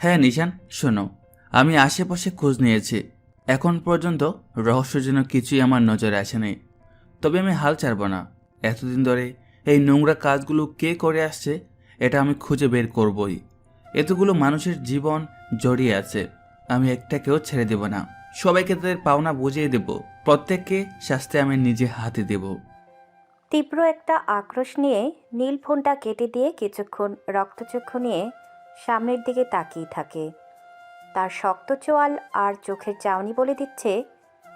হ্যাঁ নিশান, শোনো, আমি আশেপাশে খোঁজ নিয়েছি। এখন পর্যন্ত রহস্যজনক কিছুই আমার নজরে আসেনি। তবে আমি হাল ছাড়ব না। এতদিন ধরে এই নোংরা কাজগুলো কে করে আসছে এটা আমি খুঁজে বের করবই। এতগুলো মানুষের জীবন জড়িয়ে আছে, আমি একটাকেও ছেড়ে দেব না। সবাইকে তাদের পাওনা বুঝিয়ে দেব, প্রত্যেককে শাস্তি আমি নিজে হাতে দেব। তীব্র একটা আক্রোশ নিয়ে নীল ফোনটা কেটে দিয়ে কিছুক্ষণ রক্তচক্ষু নিয়ে সামনের দিকে তাকিয়ে থাকে। তার শক্ত চোয়াল আর চোখের চাউনি বলে দিচ্ছে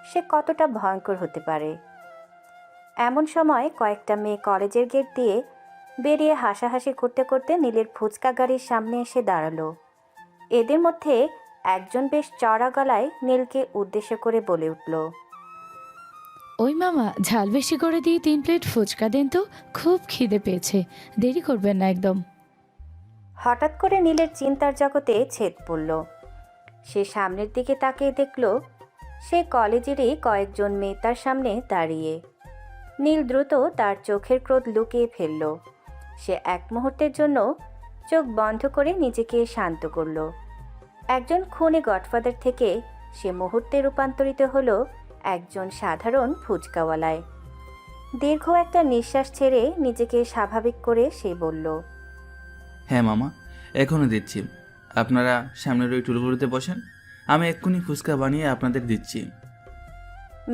সে কতটা ভয়ঙ্কর হতে পারে। এমন সময় কয়েকটা মেয়ে কলেজের গেট দিয়ে বেরিয়ে হাসাহাসি করতে করতে নীলের ফুচকা গাড়ির সামনে এসে দাঁড়ালো। এদের মধ্যে একজন বেশ চড়া গলায় নীলকে উদ্দেশ্য করে বলে উঠল, ওই মামা, ঝাল বেশি করে দিয়ে 3 প্লেট ফুচকা দেন তো, খুব খিদে পেয়েছে, দেরি করবেন না একদম। হঠাৎ করে নীলের চিন্তার জগতে ছেদ পড়ল। সে সামনের দিকে তাকিয়ে দেখল সে কলেজেরই কয়েকজন মেয়ে তার সামনে দাঁড়িয়ে। নীল দ্রুত তার চোখের ক্রোধ লুকিয়ে ফেলল। সে এক মুহূর্তের জন্য চোখ বন্ধ করে নিজেকে শান্ত করল। একজন খুনি গডফাদার থেকে সে মুহূর্তে রূপান্তরিত হলো একজন সাধারণ ফুচকাওয়ালায়। দীর্ঘ একটা নিঃশ্বাস ছেড়ে নিজেকে স্বাভাবিক করে সে বলল, হ্যাঁ মামা, এখনই দিচ্ছি। আপনারা সামনের ওই টুলগুলোতে বসেন, আমি এক্ষুনি ফুচকা বানিয়ে আপনাদের দিচ্ছি।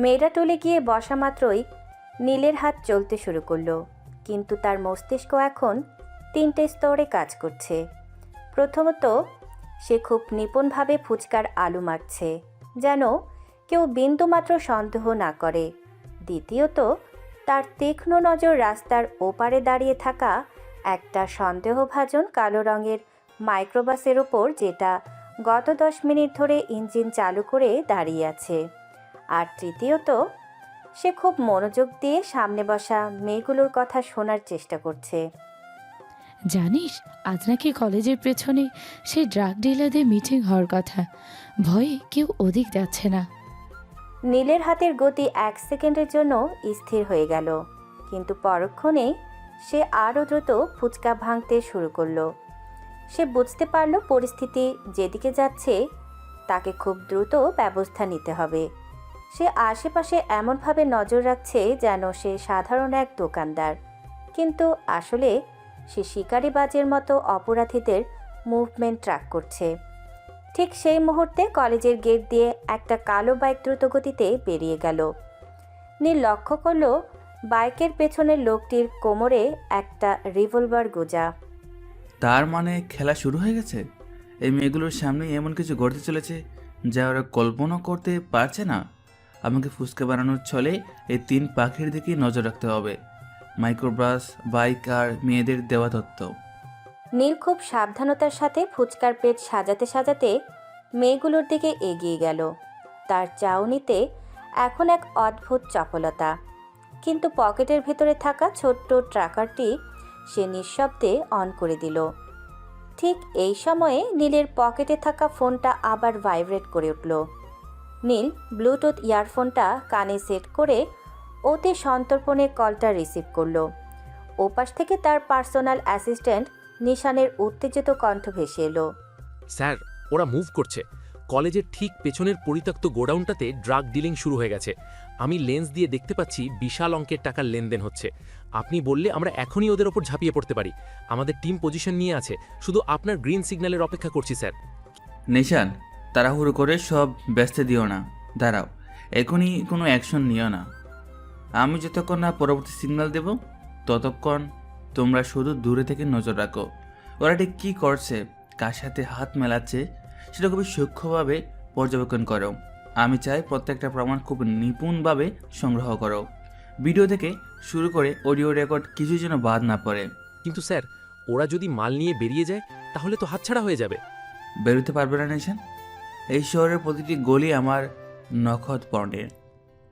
মেয়েরা টলে গিয়ে বসা মাত্রই নীলের হাত চলতে শুরু করলো। কিন্তু তার মস্তিষ্ক এখন 3টে স্তরে কাজ করছে। প্রথমত, সে খুব নিপুণভাবে ফুচকার আলু মাখছে, যেন কেউ বিন্দুমাত্র সন্দেহ না করে। দ্বিতীয়ত, তার তীক্ষ্ণ নজর রাস্তার ওপারে দাঁড়িয়ে থাকা একটা সন্দেহভাজন কালো রঙের মাইক্রোবাসের ওপর, যেটা গত 10 মিনিট ধরে ইঞ্জিন চালু করে দাঁড়িয়ে আছে। আর তৃতীয়ত, সে খুব মনোযোগ দিয়ে সামনে বসা মেয়েগুলোর কথা শোনার চেষ্টা করছে। জানিস, আজ নাকি কলেজের পেছনে সেই ড্রাগ ডিলারদের মিটিং হওয়ার কথা। ভয়ে কেউ ওদিক যাচ্ছে না। নীলের হাতের গতি 1 সেকেন্ডের জন্য স্থির হয়ে গেল, কিন্তু পরক্ষণেই সে আরও দ্রুত ফুচকা ভাঙতে শুরু করলো। সে বুঝতে পারল পরিস্থিতি যেদিকে যাচ্ছে তাকে খুব দ্রুত ব্যবস্থা নিতে হবে। সে আশেপাশে এমনভাবে নজর রাখছে যেন সে সাধারণ এক দোকানদার, কিন্তু আসলে সে শিকারিবাজের মতো অপরাধীদের মুভমেন্ট ট্র্যাক করছে। ঠিক সেই মুহূর্তে কলেজের গেট দিয়ে একটা কালো বাইক দ্রুতগতিতে বেরিয়ে গেল। নীল লক্ষ্য করল বাইকের পেছনের লোকটির কোমরে একটা রিভলভার গোজা। তার মানে খেলা শুরু হয়ে গেছে। এই মেয়েগুলোর সামনে এমন কিছু ঘটতে চলেছে যা ওরা কল্পনা করতে পারছে না। আমাকে ফুচকা বানানোর ছলে এই 3 পাখির দিকেই নজর রাখতে হবে। মাইক্রোবাস, বাইক আর মেয়েদের দেওয়া তথ্য। নীল খুব সাবধানতার সাথে ফুচকার পেট সাজাতে সাজাতে মেয়েগুলোর দিকে এগিয়ে গেল। তার চাউনিতে এখন এক অদ্ভুত চপলতা। কিন্তু পকেটের ভেতরে থাকা ছোট্ট ট্র্যাকারটি সে নিঃশব্দে অন করে দিল। ঠিক এই সময়ে নীলের পকেটে থাকা ফোনটা আবার ভাইব্রেট করে উঠল। নীল ব্লুটুথ ইয়ারফোনটা কানে সেট করে অতি সন্তর্পণে কলটা রিসিভ করলো। ওপাশ থেকে তার পার্সোনাল অ্যাসিস্ট্যান্ট নিশানের উত্তেজিত কণ্ঠ ভেসে এলো, স্যার, ওরা মুভ করছে। কলেজের ঠিক পেছনের পরিত্যক্ত গোডাউনটাতে ড্রাগ ডিলিং শুরু হয়ে গেছে। আমি লেন্স দিয়ে দেখতে পাচ্ছি বিশাল অঙ্কের টাকার লেনদেন হচ্ছে। আপনি বললে আমরা এখনই ওদের ওপর ঝাঁপিয়ে পড়তে পারি। আমাদের টিম পজিশন নিয়ে আছে, শুধু আপনার গ্রিন সিগন্যালের অপেক্ষা করছি স্যার। নিশান, তাড়াহুড়ো করে সব ব্যস্ত দিও না, দাঁড়াও, এখনই কোনো অ্যাকশন নিও না। আমি যতক্ষণ না পরবর্তী সিগন্যাল দেব ততক্ষণ তোমরা শুধু দূরে থেকে নজর রাখো। ওরা ঠিক কী করছে, কার সাথে হাত মেলাচ্ছে সেটা খুবই সূক্ষ্মভাবে পর্যবেক্ষণ করো। আমি চাই প্রত্যেকটা প্রমাণ খুব নিপুণভাবে সংগ্রহ করো। ভিডিও থেকে শুরু করে অডিও রেকর্ড কিছু যেন বাদ না পড়ে। কিন্তু স্যার, ওরা যদি মাল নিয়ে বেরিয়ে যায় তাহলে তো হাতছাড়া হয়ে যাবে। বেরোতে পারবে না নিশান। এই শহরের প্রতিটি গলি আমার নখত পড়ে।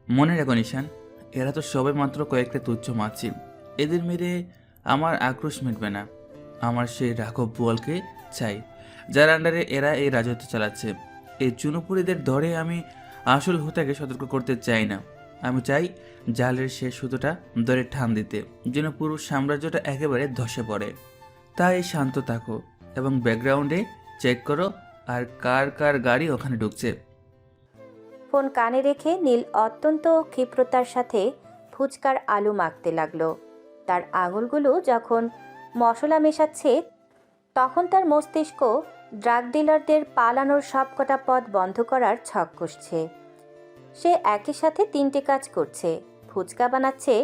মনে রেখো নিশান, এরা তো সবে মাত্র কয়েকটা তুচ্ছ মাছি। এদের মেরে আমার আক্রোশ মিটবে না। আমার সেই রাঘব বোয়ালকে চাই, যার আন্ডারে এরা এই রাজত্ব চালাচ্ছে। এই চুনোপুরীদের ধরে আমি আসল হুতাকে সতর্ক করতে চাই না। আমি চাই জালের শেষ সুতোটা ধরে টান দিতে, যেন পুরো সাম্রাজ্যটা একেবারে ধসে পড়ে। তাই শান্ত থাকো এবং ব্যাকগ্রাউন্ডে চেক করো আর কার কার গাড়ি ওখানে ঢুকছে। ফোন কানে রেখে নীল অত্যন্ত ক্ষিপ্রতার সাথে ফুচকার আলু মাখতে লাগলো। তার আঙুলগুলো যখন মশলা মেশাচ্ছে তখন তার মস্তিষ্ক ড্রাগ ডিলারদের পালানোর সবকটা পথ বন্ধ করার ছক কষছে। সে একই সাথে 3টে কাজ করছে, ফুচকা বানাচ্ছে,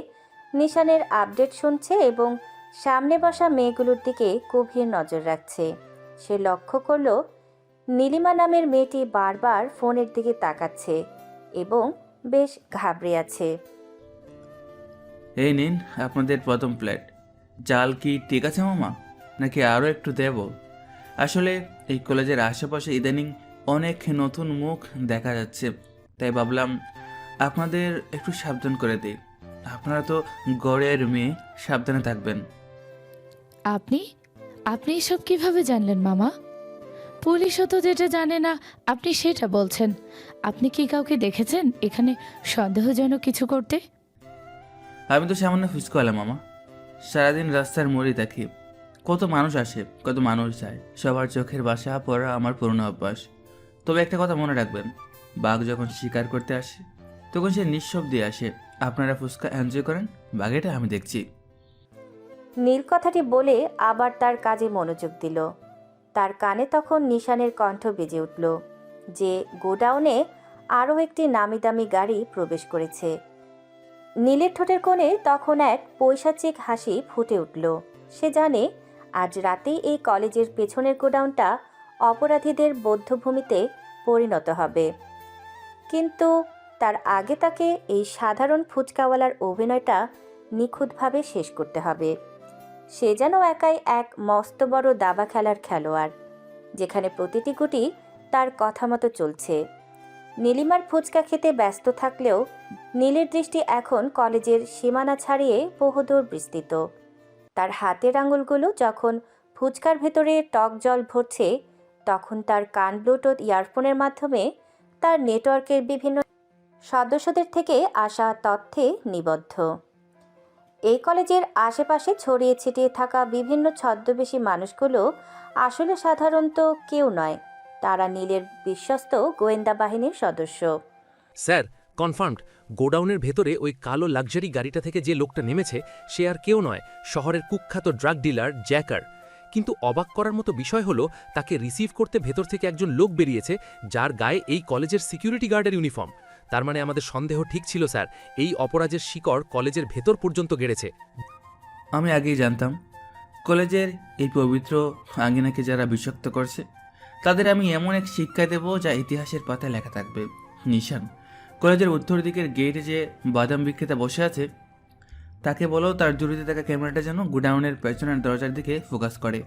নিশানের আপডেট শুনছে এবং সামনে বসা মেয়েগুলোর দিকে গভীর নজর রাখছে। সে লক্ষ্য করল নীলিমা নামের মেয়েটি বারবার ফোনের দিকে তাকাচ্ছে এবং বেশ ঘাবড়ে আছে। এই নিন আপনাদের প্রথম প্লেট। জাল কি ঠিক আছে মামা, নাকি আরও একটু দেব? আসলে এই কলেজের আশেপাশে ইদানিং অনেক নতুন মুখ দেখা যাচ্ছে, তাই ভাবলাম আপনাদের একটু সাবধান করে দিই। আপনারা তো গড়ের মেয়ে, সাবধানে থাকবেন। আপনি আপনি এসব কিভাবে জানলেন মামা? পুলিশও তো যেটা জানে না আপনি সেটা বলছেন। আপনি কি কাউকে দেখেছেন এখানে সন্দেহজনক কিছু করতে? আমি তো সামান্য ফুচকাওয়ালা মামা, সারাদিন রাস্তার মোড়ে দেখি কত মানুষ আসে, কত মানুষ যায়, সবার চোখের বাসা পড়া আমার পুরনো অভ্যাস। তবে একটা কথা মনে রাখবেন, বাঘ যখন শিকার করতে আসে তখন সে নিঃশব্দে আসে। আপনারা ফুচকা এনজয় করেন, বাঘেটা আমি দেখছি। নীল কথাটি বলে আবার তার কাজে মনোযোগ দিল। তার কানে তখন নিশানের কণ্ঠ বেজে উঠল যে গোডাউনে আরও একটি নামি দামি গাড়ি প্রবেশ করেছে। নীলের ঠোঁটের কোণে তখন এক পৈশাচিক হাসি ফুটে উঠল। সে জানে আজ রাতেই এই কলেজের পেছনের গোডাউনটা অপরাধীদের বধ্যভূমিতে পরিণত হবে। কিন্তু তার আগে তাকে এই সাধারণ ফুচকাওয়ালার অভিনয়টা নিখুঁতভাবে শেষ করতে হবে। সে যেন একাই এক মস্ত বড় দাবা খেলার খেলোয়াড়, যেখানে প্রতিটি গুটি তার কথা মতো চলছে। নীলিমার ফুচকা খেতে ব্যস্ত থাকলেও নীলের দৃষ্টি এখন কলেজের সীমানা ছাড়িয়ে বহুদূর বিস্তৃত। তার হাতের আঙুলগুলো যখন ফুচকার ভেতরে টক জল ভরছে তখন তার কান ব্লুটুথ ইয়ারফোনের মাধ্যমে তার নেটওয়ার্কের বিভিন্ন সদস্যদের থেকে আসা তথ্যে নিবদ্ধ। এই কলেজের আশেপাশে ছড়িয়ে ছিটিয়ে থাকা বিভিন্ন ছদ্মবেশী মানুষগুলো আসলে সাধারণত কেউ নয়, তারা নীলের বিশ্বস্ত গোয়েন্দা বাহিনীর সদস্য। স্যার, কনফার্মড, গোডাউনের ভেতরে ওই কালো লাক্সারি গাড়িটা থেকে যে লোকটা নেমেছে সে আর কেউ নয়, শহরের কুখ্যাত ড্রাগ ডিলার জ্যাকার। কিন্তু অবাক করার মতো বিষয় হলো তাকে রিসিভ করতে ভেতর থেকে একজন লোক বেরিয়েছে যার গায়ে এই কলেজের সিকিউরিটি গার্ডের ইউনিফর্ম। তার মানে আমাদের সন্দেহ ঠিক ছিল স্যার, এই অপরাধের শিকড় কলেজের ভেতর পর্যন্ত গেড়েছে। আমি আগেই জানতাম কলেজের এই পবিত্র আঙ্গিনাকে যারা বিষাক্ত করছে তাদের আমি এমন এক শিক্ষা দেব যা ইতিহাসের পাতায় লেখা থাকবে। নিশান, কলেজের উত্তর দিকের গেটে যে বাদাম বিক্রেতা বসে আছে তাকে বলো তার জুড়িতে থাকা ক্যামেরাটা যেন গোডাউনের পেছনের দরজার দিকে ফোকাস করে।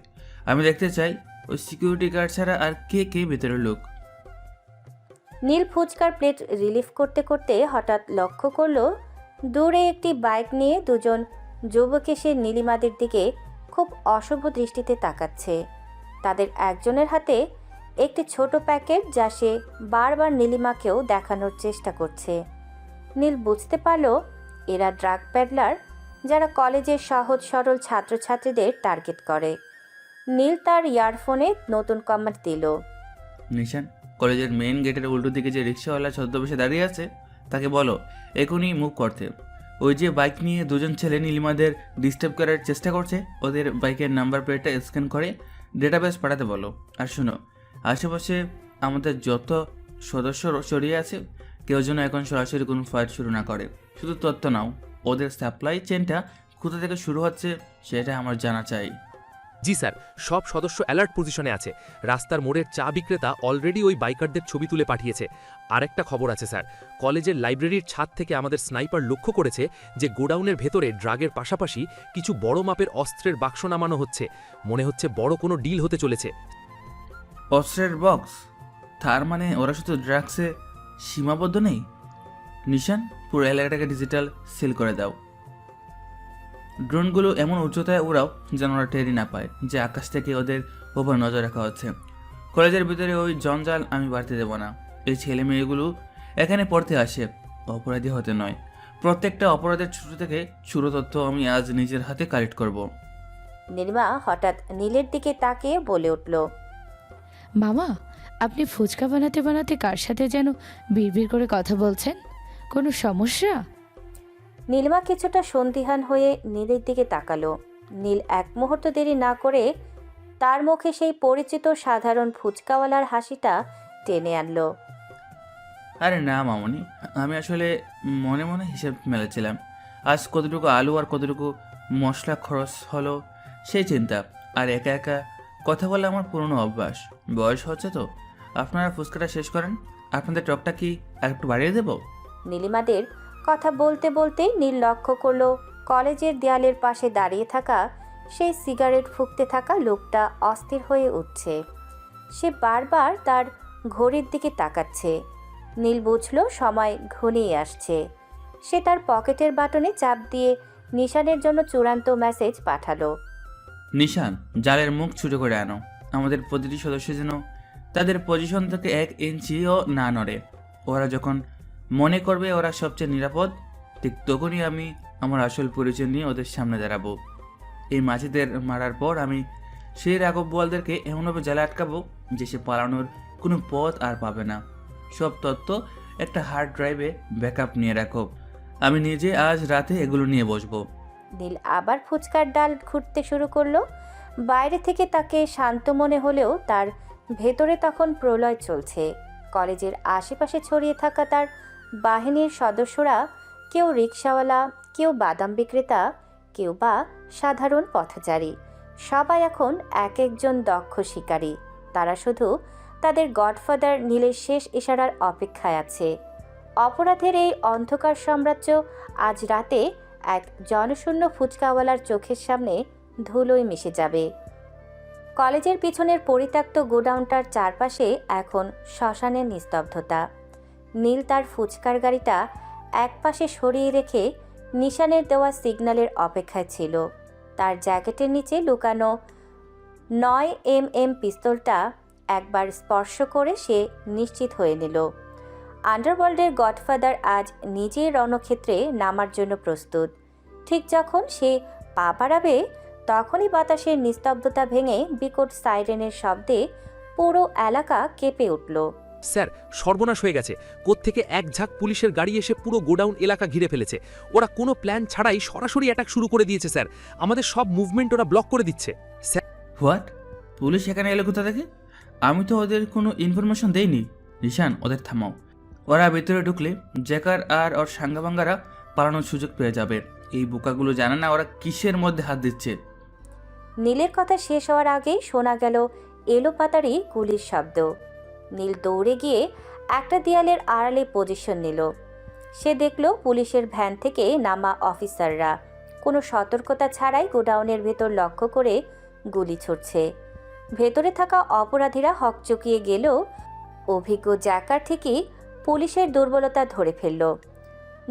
আমি দেখতে চাই ওই সিকিউরিটি গার্ড ছাড়া আর কে কে ভেতরের লোক। নীল ফুচকার প্লেট রিলিফ করতে করতে হঠাৎ লক্ষ্য করল দূরে একটি বাইক নিয়ে দুজন যুবক এসে নীলিমাদের দিকে খুব অশুভ দৃষ্টিতে তাকাচ্ছে। তাদের একজনের হাতে একটি ছোট প্যাকেট যা সে বারবার নীলিমাকেও দেখানোর চেষ্টা করছে। নীল বুঝতে পারল এরা ড্রাগ প্যাডলার যারা কলেজের সহজ সরল ছাত্রছাত্রীদের টার্গেট করে। নীল তার ইয়ারফোনে নতুন কমান্ড দিল। নিশান, কলেজের মেইন গেটের উল্টো দিকে যে রিক্সাওয়ালা ছদ্মবেশে দাঁড়িয়ে আছে তাকে বলো এখনই মুভ করতে। ওই যে বাইক নিয়ে দুজন ছেলে নীলিমাদের ডিস্টার্ব করার চেষ্টা করছে, ওদের বাইকের নাম্বার প্লেটটা স্ক্যান করে ডেটাবেস পাঠাতে বলো। আর শোনো, আশেপাশে আমাদের যত সদস্য ছড়িয়ে আছে কেউ যেন এখন সরাসরি কোনো ফাইট শুরু না করে। শুধু তথ্য নাও, ওদের সাপ্লাই চেনটা কোথা থেকে শুরু হচ্ছে সেটা আমার জানা চাই। জি স্যার, সব সদস্য অ্যালার্ট পজিশনে আছে। রাস্তার মোড়ের চা বিক্রেতা অলরেডি ওই বাইকারদের ছবি তুলে পাঠিয়েছে। আরেকটা খবর আছে স্যার, কলেজের লাইব্রেরির ছাদ থেকে আমাদের স্নাইপার লক্ষ্য করেছে যে গোডাউনের ভেতরে ড্রাগের পাশাপাশি কিছু বড় মাপের অস্ত্রের বাক্স নামানো হচ্ছে। মনে হচ্ছে বড় কোনো ডিল হতে চলেছে। অস্ত্রের বক্স? তার মানে ওরা শুধু ড্রাগসে সীমাবদ্ধ নেই। নিশান, পুরো এলাকাটাকে ডিজিটাল সিল করে দাও। ড্রোনগুলো এমন উচ্চতায় উড়াও যেন ওরা টেরি না পায় যে আকাশ থেকে ওদের ওপর নজর রাখা হচ্ছে। কলেজের ভিতরে ওই জঞ্জাল আমি বাড়তে দেব না। এই ছেলে মেয়েগুলো এখানে পড়তে আসে, অপরাধী হতে নয়। প্রত্যেকটা অপরাধের ছোট থেকে ছোট তথ্য আমি আজ নিজের হাতে কালেক্ট করব। নীলিমা হঠাৎ নীলের দিকে তাকিয়ে বলে উঠল, মামা, আপনি ফুচকা বানাতে বানাতে কার সাথে যেন বিড়বিড় করে কথা বলছেন? কোনো সমস্যা? নীলিমা কিছুটা সন্দিহান হয়ে নীলের দিকে তাকালো। নীল এক মুহূর্ত দেরি না করে তার মুখে সেই পরিচিত সাধারণ ফুচকাওয়ালার হাসিটা টেনে আনলো। আরে না মামনি, আমি আসলে মনে মনে হিসেব মেলাচ্ছিলাম আজ কতটুকু আলু আর কতটুকু মশলা খরচ হলো সেই চিন্তা। আর একা একা কথা বলে আমার পুরনো অভ্যাস। বয়স হচ্ছে তো। আপনারা ফুচকাটা শেষ করেন, আপনাদের টকটা কি আর একটু বাড়িয়ে দেবো? নীলিমাদের কথা বলতে বলতেই নীল লক্ষ্য করলো কলেজের দেয়ালের পাশে দাঁড়িয়ে থাকা সেই সিগারেট ফুঁকতে থাকা লোকটা অস্থির হয়ে উঠছে। সে বারবার তার ঘড়ির দিকে তাকাচ্ছে। নীল বুঝলো সময় ঘনিয়ে আসছে। সে তার পকেটের বাটনে চাপ দিয়ে নিশানের জন্য চূড়ান্ত মেসেজ পাঠালো। নিশান, জালের মুখ ছোটো করে আনো। আমাদের প্রতিটি সদস্য যেন তাদের পজিশন থেকে 1 ইঞ্চিও না নড়ে। ওরা যখন মনে করবে ওরা সবচেয়ে নিরাপদ, ঠিক তখনই আমি আমার আসল পরিচয় নিয়ে ওদের সামনে দাঁড়াবো। এই মাঝিদের মারার পর আমি সেই রাঘব বোয়ালদেরকে এমনভাবে জালে আটকাবো যে সে পালানোর কোনো পথ আর পাবে না। সব তথ্য একটা হার্ড ড্রাইভে ব্যাকআপ নিয়ে রাখো। আমি নিজে আজ রাতে এগুলো নিয়ে বসবো। নীল আবার ফুচকার ডাল ঘুরতে শুরু করলো। বাইরে থেকে তাকে শান্ত মনে হলেও তার ভেতরে তখন প্রলয় চলছে। কলেজের আশেপাশে ছড়িয়ে থাকা তার বাহিনীর সদস্যরা, কেউ রিকশাওয়ালা, কেউ বাদাম বিক্রেতা, কেউ বা সাধারণ পথচারী, সবাই এখন এক একজন দক্ষ শিকারী। তারা শুধু তাদের গডফাদার নীলের শেষ ইশারার অপেক্ষায় আছে। অপরাধের এই অন্ধকার সাম্রাজ্য আজ রাতে এক জনশূন্য ফুচকাওয়ালার চোখের সামনে ধুলোয় মিশে যাবে। কলেজের পিছনের পরিত্যক্ত গোডাউনটার চারপাশে এখন শ্মশানের নিস্তব্ধতা। নীল তার ফুচকার গাড়িটা একপাশে সরিয়ে রেখে নিশানের দেওয়া সিগন্যালের অপেক্ষায় ছিল। তার জ্যাকেটের নিচে লুকানো 9mm পিস্তলটা একবার স্পর্শ করে সে নিশ্চিত হয়ে নিল আন্ডারওয়ার্ল্ডের গডফাদার আজ নিজেই রণক্ষেত্রে নামার জন্য প্রস্তুত। ঠিক যখন সে পা বাড়াবে তখনই বাতাসের নিস্তব্ধতা ভেঙে বিকট সাইরেনের শব্দে পুরো এলাকা কেঁপে উঠল। স্যার, সর্বনাশ হয়ে গেছে। কোত্থেকে এক ঝাঁক পুলিশের গাড়ি এসে পুরো গোডাউন এলাকা ঘিরে ফেলেছে। ওরা কোনো প্ল্যান ছাড়াই সরাসরি অ্যাটাক শুরু করে দিয়েছে স্যার। আমাদের সব মুভমেন্ট ওরা ব্লক করে দিচ্ছে। Sir, what? পুলিশ এখানে এলো কোথা থেকে? আমি তো ওদের কোনো ইনফরমেশন দেইনি। নিশান, ওদের থামাও। ওরা ভেতরে ঢুকলে জ্যাকার আর ওর সাঙ্গাবাঙ্গারা পালানোর সুযোগ পেয়ে যাবে। এই বোকাগুলো জানে না ওরা কিসের মধ্যে হাত দিচ্ছে। নীলের কথা শেষ হওয়ার আগেই শোনা গেল এলোপাতাড়ি গুলির শব্দ। নীল দৌড়ে গিয়ে একটা দেয়ালের আড়ালে পজিশন নিল। সে দেখল পুলিশের ভ্যান থেকে নামা অফিসাররা কোনো সতর্কতা ছাড়াই গোডাউনের ভেতর লক্ষ্য করে গুলি ছুড়ছে। ভেতরে থাকা অপরাধীরা হকচকিয়ে গেলেও অভিজ্ঞ জ্যাকার ঠিকই পুলিশের দুর্বলতা ধরে ফেলল।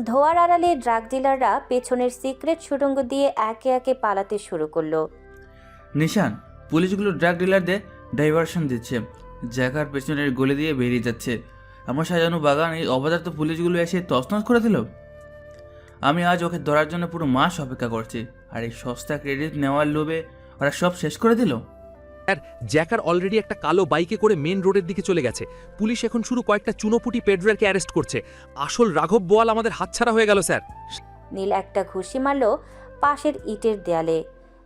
ধোয়ার আড়ালে ড্রাগ ডিলাররা পেছনের সিক্রেট সুড়ঙ্গ দিয়ে একে একে পালাতে শুরু করলো। নিশান, পুলিশগুলো ড্রাগ ডিলারদের ডাইভারশন দিচ্ছে। জ্যাকার পেছনের গলি দিয়ে বেরিয়ে যাচ্ছে। আমার সাজানো বাগান এই অপদার্থ পুলিশগুলো এসে তছনছ করে দিল। আমি আজ ওকে ধরার জন্য পুরো মাস অপেক্ষা করছি, আর এই সস্তা ক্রেডিট নেওয়ার লোভে ওরা সব শেষ করে দিল। স্যার, জ্যাকার অলরেডি একটা কালো বাইকে করে মেন রোডের দিকে চলে গেছে। পুলিশ এখন শুরু কয়েকটা চুনোপুটি পেড্রারকে অ্যারেস্ট করছে। আসল রাঘব বোয়াল আমাদের হাতছাড়া হয়ে গেল স্যার। নীল একটা ঘুষি মারল পাশের ইটের দেয়ালে।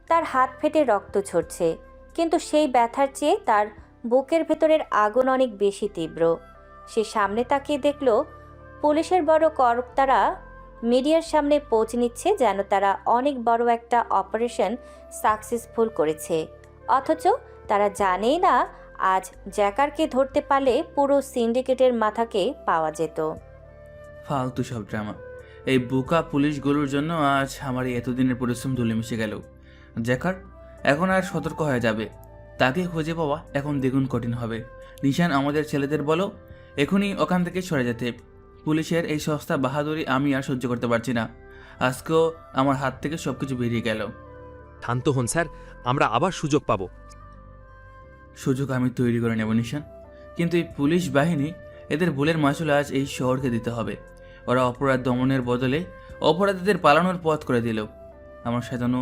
তার হাত ফেটে রক্ত ঝরছে, কিন্তু সেই ব্যথার চেয়ে তার বুকের ভেতরের আগুন অনেক বেশি তীব্র। সে সামনে তাকিয়ে দেখল পুলিশের বড় কর্তারা মিডিয়ার সামনে পৌঁছ নিচ্ছে যেন তারা অনেক বড় একটা অপারেশন সাকসেসফুল করেছে। অথচ তারা জানেই না আজ জ্যাকারকে ধরতে পারলে পুরো সিন্ডিকেটের মাথাকে পাওয়া যেত। ফালতু সব ড্রামা। এই বোকা পুলিশগুলোর জন্য আজ আমার এই এতদিনের পরিশ্রম ধুলে মিশে গেল। জ্যাকার এখন আর সতর্ক হয়ে যাবে। তাকে খুঁজে পাওয়া এখন দ্বিগুণ কঠিন হবে। নিশান, আমাদের ছেলেদের বলো এখনই ওখান থেকে সরে যেতে। পুলিশের এই সস্তা বাহাদুরি আমি আর সহ্য করতে পারছি না। আজকেও আমার হাত থেকে সবকিছু বেরিয়ে গেল। শান্ত হন স্যার, আমরা আবার সুযোগ পাবো। সুযোগ আমি তৈরি করে নেব নিশান, কিন্তু এই পুলিশ বাহিনী, এদের ভুলের মাসুল আজ এই শহরকে দিতে হবে। ওরা অপরাধ দমনের বদলে অপরাধীদের পালানোর পথ করে দিল। আমার সাজানো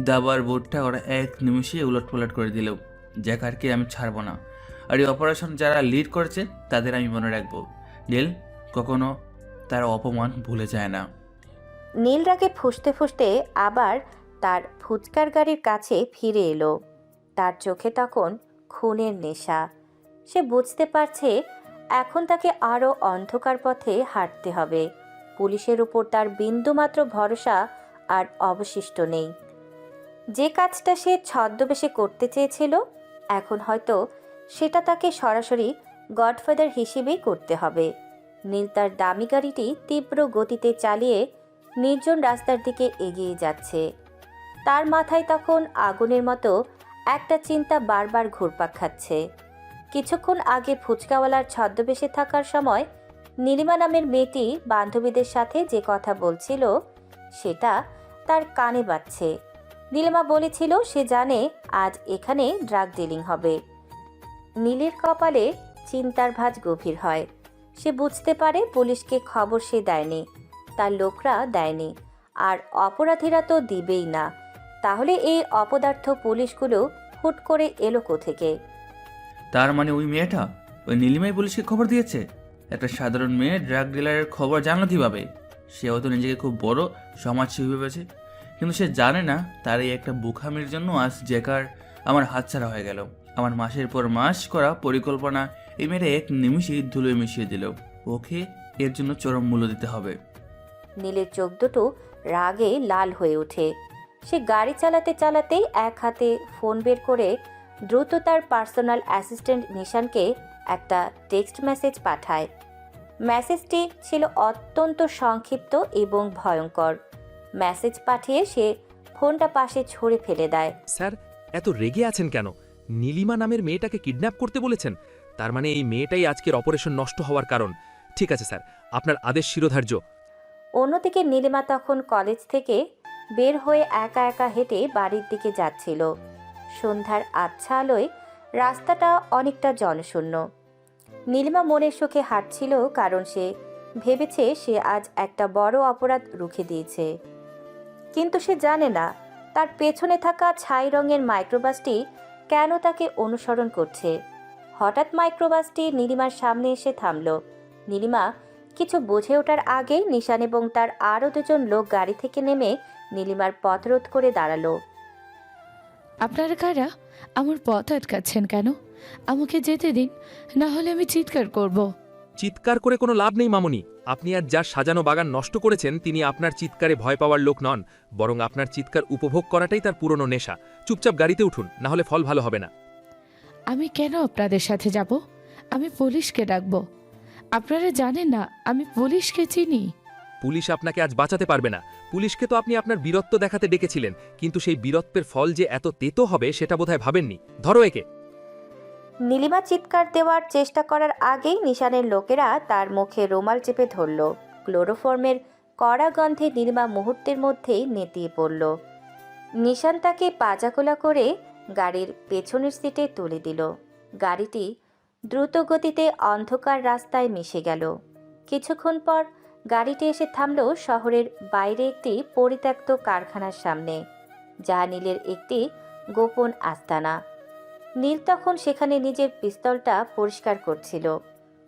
দাবার বোর্ডটা ওরা এক নিমিষে উলটপালট করে দিল। জ্যাকারকে আমি ছাড়বো না, আর এই অপারেশন যারা লিড করেছে তাদের আমি মনে রাখবো। নীল কখনো তার অপমান ভুলে যায় না। নীল রাগে ফুঁসতে ফুঁসতে আবার তার ফুচকার গাড়ির কাছে ফিরে এলো। তার চোখে তখন খুনের নেশা। সে বুঝতে পারছে এখন তাকে আরও অন্ধকার পথে হাঁটতে হবে। পুলিশের উপর তার বিন্দুমাত্র ভরসা আর অবশিষ্ট নেই। যে কাজটা সে ছদ্মবেশে করতে চেয়েছিল, এখন হয়তো সেটা তাকে সরাসরি গডফাদার হিসেবেই করতে হবে। নীল তার দামি গাড়িটি তীব্র গতিতে চালিয়ে নির্জন রাস্তার দিকে এগিয়ে যাচ্ছে। তার মাথায় তখন আগুনের মতো একটা চিন্তা বারবার ঘুরপাক খাচ্ছে। কিছুক্ষণ আগে ফুচকাওয়ালার ছদ্মবেশে থাকার সময় নীলিমা নামের মেয়েটি বান্ধবীদের সাথে যে কথা বলছিল সেটা তার কানে বাজছে। নীলিমা বলেছিল সে জানে আজ এখানে ড্রাগ ডিলিং হবে। নীলের কপালে চিন্তার ভাঁজ গভীর হয়। সে বুঝতে পারে পুলিশকে খবর সে দেয়নি, তার লোকরা দেয়নি, আর অপরাধীরা তো দিবেই না। তাহলে এই অপদার্থ পুলিশগুলো হুট করে এলো কোথেকে? তার মানে ওই মেয়েটা ওই নীলিমাই পুলিশকে খবর দিয়েছে? একটা সাধারণ মেয়ে ড্রাগ ডিলারের খবর জানলো কীভাবে? সেও তো নিজেকে খুব বড় সমাজসেবী ভেবেছে, কিন্তু সে জানে না তার এই একটা বুখামির জন্য আজ জ্যাকার আমার হাতছাড়া হয়ে গেল। আমার মাসের পর মাস করা পরিকল্পনা এই মেয়েটা এক নিমিষেই ধুলোয় মিশিয়ে দিল। ওকে এর জন্য চরম মূল্য দিতে হবে। নীলের চোখ দুটো রাগে লাল হয়ে ওঠে। সে গাড়ি চালাতে চালাতেই এক হাতে ফোন বের করে দ্রুত তার পার্সোনাল অ্যাসিস্ট্যান্ট নিশানকে একটা টেক্সট মেসেজ পাঠায়। মেসেজটি ছিল অত্যন্ত সংক্ষিপ্ত এবং ভয়ঙ্কর। মেসেজ পাঠিয়ে সে ফোনটা পাশে ছুঁড়ে ফেলে দেয়। স্যার, এত রেগে আছেন কেন? নীলিমা নামের মেয়েটাকে কিডন্যাপ করতে বলেছেন? তার মানে এই মেয়েটাই আজকের অপারেশন নষ্ট হওয়ার কারণ। ঠিক আছে স্যার, আপনার আদেশ শিরোধার্য। অন্যদিকে নীলিমা তখন কলেজ থেকে বের হয়ে একা একা হেঁটে বাড়ির দিকে যাচ্ছিল। সন্ধ্যার আচ্ছা আলোয় রাস্তাটা অনেকটা জনশূন্য। নীলিমা মনের সুখে হাঁটছিল, কারণ সে ভেবেছে সে আজ একটা বড় অপরাধ রুখে দিয়েছে। কিন্তু সে জানে না তার পেছনে থাকা ছাই রঙের মাইক্রোবাসটি কেন তাকে অনুসরণ করছে। হঠাৎ মাইক্রোবাসটি নীলিমার সামনে এসে থামল। নীলিমা কিছু বুঝে ওঠার আগেই নিশান এবং তার আরও দুজন লোক গাড়ি থেকে নেমে নীলিমার পথ রোধ করে দাঁড়ালো। আপনারা কারা? আমার পথ আটকাচ্ছেন কেন? আমাকে যেতে দিন, না হলে আমি চিৎকার করব। চিৎকার করে কোনো লাভ নেই মামুনি। আপনি আর যার সাজানো বাগান নষ্ট করেছেন তিনি আপনার চিৎকারে ভয় পাওয়ার লোক নন, বরং আপনার চিৎকার উপভোগ করাটাই তার পুরনো নেশা। চুপচাপ গাড়িতে উঠুন, না হলে ফল ভালো হবে না। আমি কেন আপনাদের সাথে যাব? আমি পুলিশকে ডাকবো। আপনারা জানেন না আমি পুলিশকে চিনি। পুলিশ আপনাকে আজ বাঁচাতে পারবে না। পুলিশকে তো আপনি আপনার বীরত্ব দেখাতে ডেকেছিলেন, কিন্তু সেই বীরত্বের ফল যে এত তেতো হবে সেটা বোধহয় ভাবেননি। ধরো একে। নীলিমা চিৎকার দেওয়ার চেষ্টা করার আগেই নিশানের লোকেরা তার মুখে রুমাল চেপে ধরল। ক্লোরোফর্মের কড়া গন্ধে নীলিমা মুহূর্তের মধ্যেই নেতিয়ে পড়ল। নিশান তাকে পাজাকোলা করে গাড়ির পেছনের সিটে তুলে দিল। গাড়িটি দ্রুত গতিতে অন্ধকার রাস্তায় মিশে গেল। কিছুক্ষণ পর গাড়িটি এসে থামল শহরের বাইরে একটি পরিত্যক্ত কারখানার সামনে, যা নীলের একটি গোপন আস্তানা। নীল তখন সেখানে নিজের পিস্তলটা পরিষ্কার করছিল।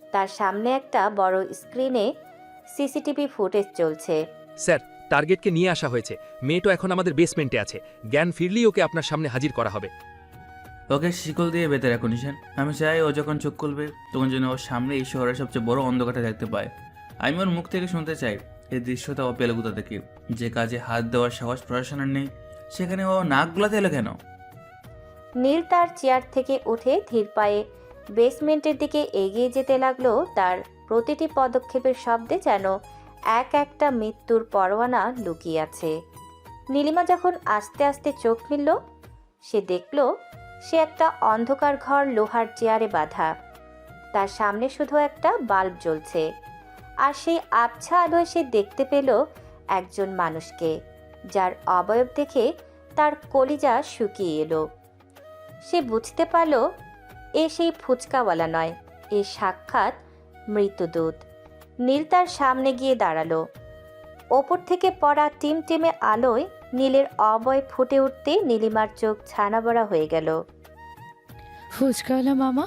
তার সামনে একটা বড় স্ক্রিনে সিসিটিভি ফুটেজ চলছে। স্যার, টার্গেটকে নিয়ে আসা হয়েছে। মেয়েটা এখন আমাদের বেসমেন্টে আছে। জ্ঞান ফিরলেই ওকে আপনার সামনে হাজির করা হবে। ওকে শিকল দিয়ে বেঁধে রাখো নিশান। আমি চাই ও যখন চোখ খুলবে তখন যেন ওর সামনে এই শহরের সবচেয়ে বড় অন্ধকারটা দেখতে পায়। আমি ওর মুখ থেকে শুনতে চাই এই দৃশ্যটা ও পেলে কোথা থেকে। যে কাজে হাত দেওয়ার সাহস প্রশাসনের নেই সেখানে ও নাক গলাতে এলো কেন? নীল তার চেয়ার থেকে উঠে ধীর পায়ে বেসমেন্টের দিকে এগিয়ে যেতে লাগলো। তার প্রতিটি পদক্ষেপের শব্দে যেন এক একটা মৃত্যুর পরোয়ানা লুকিয়ে আছে। নীলিমা যখন আস্তে আস্তে চোখ মেলল, সে দেখল সে একটা অন্ধকার ঘর, লোহার চেয়ারে বাঁধা। তার সামনে শুধু একটা বাল্ব জ্বলছে, আর সেই আবছা আলোয় সে দেখতে পেল একজন মানুষকে, যার অবয়ব দেখে তার কলিজা শুকিয়ে এলো। সে বুঝতে পারল এ সেই ফুচকাওয়ালা নয়, এ সাক্ষাৎ মৃত্যুদূত। নীল তার সামনে গিয়ে দাঁড়ালো। ওপর থেকে পড়া টিমটিমে আলোয় নীলের অবয় ফুটে উঠতে নীলিমার চোখ ছানা বড়া হয়ে গেল। ফুচকাওয়ালা মামা,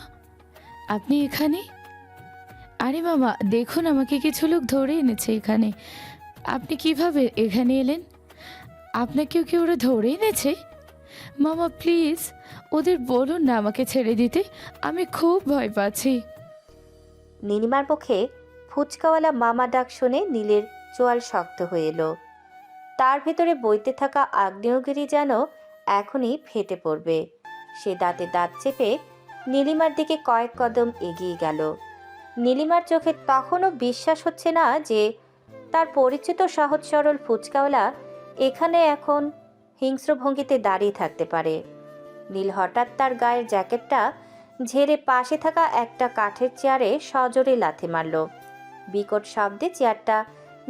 আপনি এখানে? আরে মামা দেখুন, আমাকে কিছু লোক ধরে এনেছে এখানে। আপনি কিভাবে এখানে এলেন? আপনাকেও কি ওরা ধরে এনেছে? মামা প্লিজ ওদের বলুন না আমাকে ছেড়ে দিতে, আমি খুব ভয় পাচ্ছি। নীলিমার মুখে ফুচকাওয়ালা মামা ডাক শুনে নীলের চোয়াল শক্ত হয়ে এলো। তার ভেতরে বইতে থাকা আগ্নেয়গিরি যেন এখনই ফেটে পড়বে। সে দাঁতে দাঁত চেপে নীলিমার দিকে কয়েক কদম এগিয়ে গেল। নীলিমার চোখে তখনও বিশ্বাস হচ্ছে না যে তার পরিচিত সহজ সরল ফুচকাওয়ালা এখানে এখন হিংস্র ভঙ্গিতে দাঁড়িয়ে থাকতে পারে। নীল হঠাৎ তার গায়ের জ্যাকেটটা ঝেড়ে পাশে থাকা একটা কাঠের চেয়ারে সজোরে লাথি মারল। বিকট শব্দে চেয়ারটা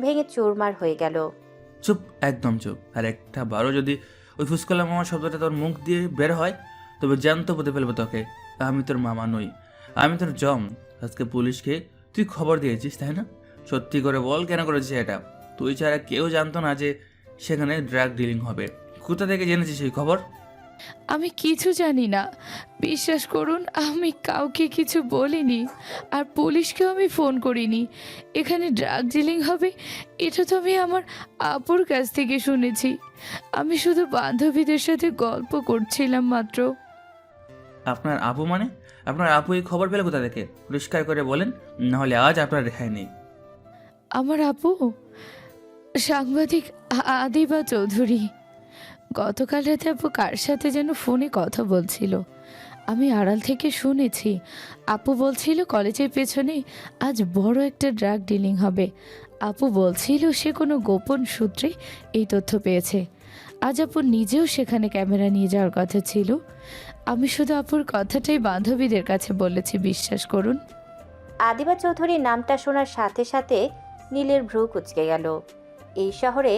ভেঙে চুরমার হয়ে গেল। চুপ, একদম চুপ। আর একটা বারো যদি ওই ফুসকালা মামা শব্দটা তোর মুখ দিয়ে বের হয় তবে জ্যান্ত পুঁতে ফেলবো তোকে। আমি তোর মামা নই, আমি তোর জম। আজকে পুলিশকে তুই খবর দিয়েছিস তাই না? সত্যি করে বল, কেন করেছিস এটা? তুই ছাড়া কেউ জানতো না যে সেখানে ড্রাগ ডিলিং হবে। কোথা থেকে জেনেছিস এই খবর? আমি কিছু জানি না, বিশ্বাস করুন, আমি কাউকে কিছু বলিনি, আর পুলিশকেও আমি ফোন করিনি। এখানে ড্রাগ ডিলিং হবে এটা তো আমি আমার আপুর কাছ থেকে শুনেছি। আমি শুধু বান্ধবীদের সাথে গল্প করছিলাম মাত্র। আপনার আপু মানে? আপনার আপু এই খবর পেলে কোথা থেকে? পরিষ্কার করে বলেন, নাহলে আজ আপনার রেহাই নেই। আমার আপু সাংবাদিক আদিবা চৌধুরী। গতকাল রাতে আপু কার সাথে যেন ফোনে কথা বলছিল, আমি আড়াল থেকে শুনেছি। আপু বলছিল কলেজের পেছনে আজ বড় একটা ড্রাগ ডিলিং হবে। আপু বলছিল সে কোনো গোপন সূত্রে এই তথ্য পেয়েছে। আজ আপু নিজেও সেখানে ক্যামেরা নিয়ে যাওয়ার কথা ছিল। আমি শুধু আপুর কথাটাই বান্ধবীদের কাছে বলেছি, বিশ্বাস করুন। আদিবা চৌধুরীর নামটা শোনার সাথে সাথে নীলের ভ্রু কুঁচকে গেল। এই শহরে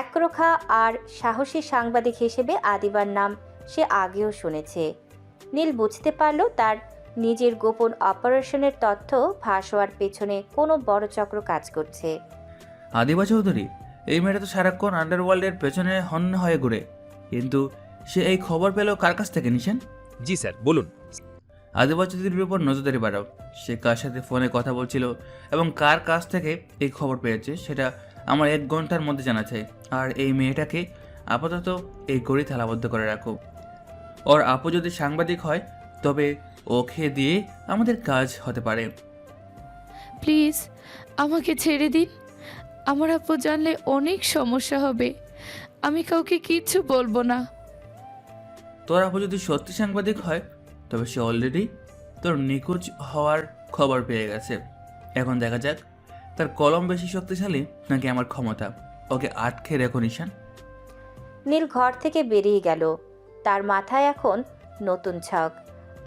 একরোখা আর সাহসী সাংবাদিক হিসেবে আদিবার নাম সে আগেও শুনেছে। নীল বুঝতে পারল তার নিজের গোপন অপারেশনের তথ্য ফাঁস হওয়ার পেছনে কোনো বড় চক্র কাজ করছে। আদিবা চৌধুরী? এই মেয়েটা তো সারাক্ষণ আন্ডারওয়ার্ল্ডের পেছনে হন্য হয়ে ঘুরে, কিন্তু সে এই খবর পেল কার কাছ থেকে নিছেন? জি স্যার, বলুন। আদিবা চৌধুরীর উপর নজরদারি বাড়াও। সে কার সাথে ফোনে কথা বলছিল এবং কার কাছ থেকে এই খবর পেয়েছে সেটা আমার 1 ঘন্টার মধ্যে জানা চাই। আর এই মেয়েটাকে আপাতত এই গড়ি তালাবদ্ধ করে রাখো। ওর আপু যদি সাংবাদিক হয় তবে ওকে দিয়ে আমাদের কাজ হতে পারে। প্লিজ আমাকে ছেড়ে দিন, আমার আপু জানলে অনেক সমস্যা হবে। আমি কাউকে কিচ্ছু বলবো না। তোর আপু যদি সত্যি সাংবাদিক হয় তবে সে অলরেডি তোর নিখোঁজ হওয়ার খবর পেয়ে গেছে। এখন দেখা যাক তার কলম বেশি শক্তিশালী নাকি আমার ক্ষমতা। ওকে আটকে রেখো নিশান। নীল ঘর থেকে বেরিয়ে গেল। তার মাথায় এখন নতুন ছক।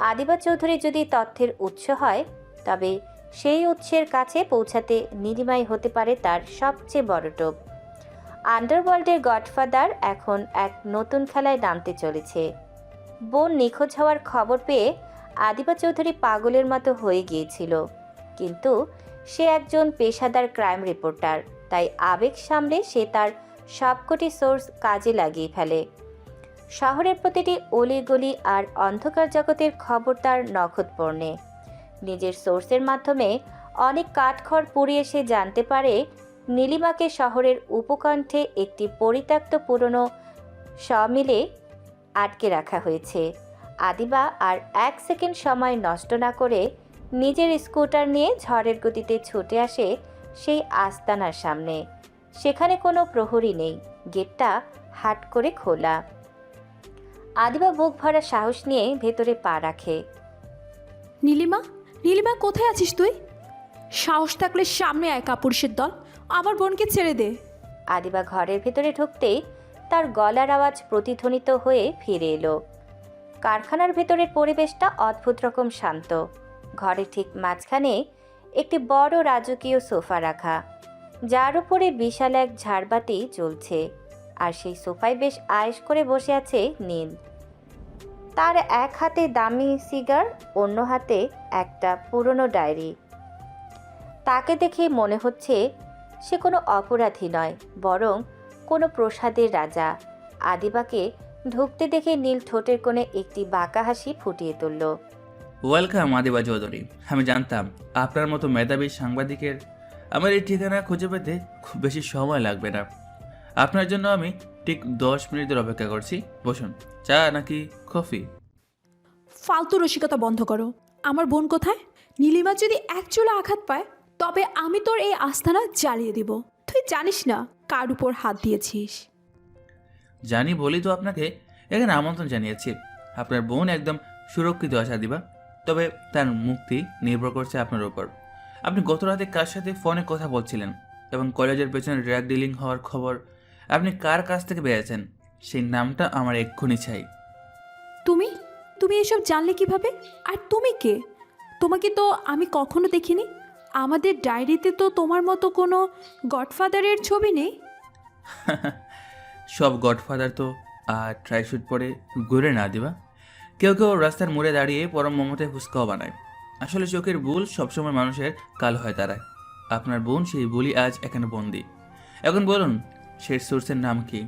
আদিবা চৌধুরী যদি তথ্যের উৎস হয় তবে সেই উৎসের কাছে পৌঁছাতে নীলিমাই হতে পারে তার সবচেয়ে বড় টোপ। আন্ডারওয়ার্ল্ডের গডফাদার এখন এক নতুন খেলায় নামতে চলেছে। বোন নিখোঁজ হওয়ার খবর পেয়ে আদিবা চৌধুরী পাগলের মতো হয়ে গিয়েছিল, কিন্তু সে একজন পেশাদার ক্রাইম রিপোর্টার, তাই আবেগ সামলে সে তার সবকটি সোর্স কাজে লাগিয়ে ফেলে। শহরের প্রতিটি অলিগলি আর অন্ধকার জগতের খবর তার নখদর্পণে। নিজের সোর্সের মাধ্যমে অনেক কাঠখড় পুড়িয়ে সে জানতে পারে নীলিমাকে শহরের উপকণ্ঠে একটি পরিত্যক্ত পুরনো সমিলে আটকে রাখা হয়েছে। আদিবা আর 1 সেকেন্ড সময় নষ্ট না করে নিজের স্কুটার নিয়ে ঝড়ের গতিতে ছুটে আসে সেই আস্তানার সামনে। সেখানে কোনো প্রহরী নেই, গেটটা হাট করে খোলা। আদিবা বুক ভরা সাহস নিয়ে ভেতরে পা রাখে। নীলিমা, নীলিমা কোথায় আছিস তুই? সাহস থাকলে সামনে আয় কাপুরুষের দল, আমার বোনকে ছেড়ে দে। আদিবা ঘরের ভেতরে ঢুকতেই তার গলার আওয়াজ প্রতিধ্বনিত হয়ে ফিরে এলো। কারখানার ভেতরের পরিবেশটা অদ্ভুত রকম শান্ত। ঘরের ঠিক মাঝখানে একটি বড় রাজকীয় সোফা রাখা, যার উপরে বিশাল এক ঝাড়বাতি জ্বলছে, আর সেই সোফায় বেশ আয়েশ করে বসে আছে নীল। তার এক হাতে দামি সিগার, অন্য হাতে একটা পুরনো ডায়েরি। তাকে দেখে মনে হচ্ছে সে কোনো অপরাধী নয়, বরং কোনো প্রসাদের রাজা। আদিবাকে ঢুকতে দেখে নীল ঠোঁটের কোণে একটি বাঁকা হাসি ফুটিয়ে তুলল। ওয়েলকাম আদিবা চৌধুরী। আমি জানতাম আপনার মতো মেধাবী সাংবাদিকের আমার এই ঠিকানা খুঁজে পেতে খুব বেশি সময় লাগবে না। আপনার জন্য আমি ঠিক 10 মিনিট ধরে অপেক্ষা করছি। বসুন। চা নাকি কফি? ফালতু রসিকতা বন্ধ করো। আমার বোন কোথায়? নীলিমা যদি এক চুলা আঘাত পায় তবে আমি তোর এই আস্থানা জ্বালিয়ে দিব। তুই জানিস না কার উপর হাত দিয়েছিস। জানি বলি তো আপনাকে এখানে আমন্ত্রণ জানিয়েছি। আপনার বোন একদম সুরক্ষিত আছে আদিবা, তবে তার মুক্তি নির্ভর করছে আপনার উপর। আপনি গত রাতে কার সাথে ফোনে কথা বলছিলেন এবং কলেজের পেছনে ড্রাগ ডিলিং হওয়ার খবর আপনি কার কাছ থেকে পেয়েছেন সেই নামটা আমার এক্ষুনি চাই। তুমি তুমি এসব জানলে কিভাবে? আর তুমি কে? তোমাকে তো আমি কখনো দেখিনি। আমাদের ডায়েরিতে তো তোমার মতো কোনো গডফাদারের ছবি নেই। সব গডফাদার তো আর ট্রাইশুট পরে ঘুরে না দিবা। কেউ কেউ রাস্তার মোড়ে দাঁড়িয়ে পরম মমতায় ফুচকাও বানায়। আসলে চোখের ভুল সবসময় মানুষের কাল হয় দাঁড়ায়। আপনার বোন সেই ভুলই আজ এখানে বন্দি। এখন বলুন সেই সোর্সের নাম কি?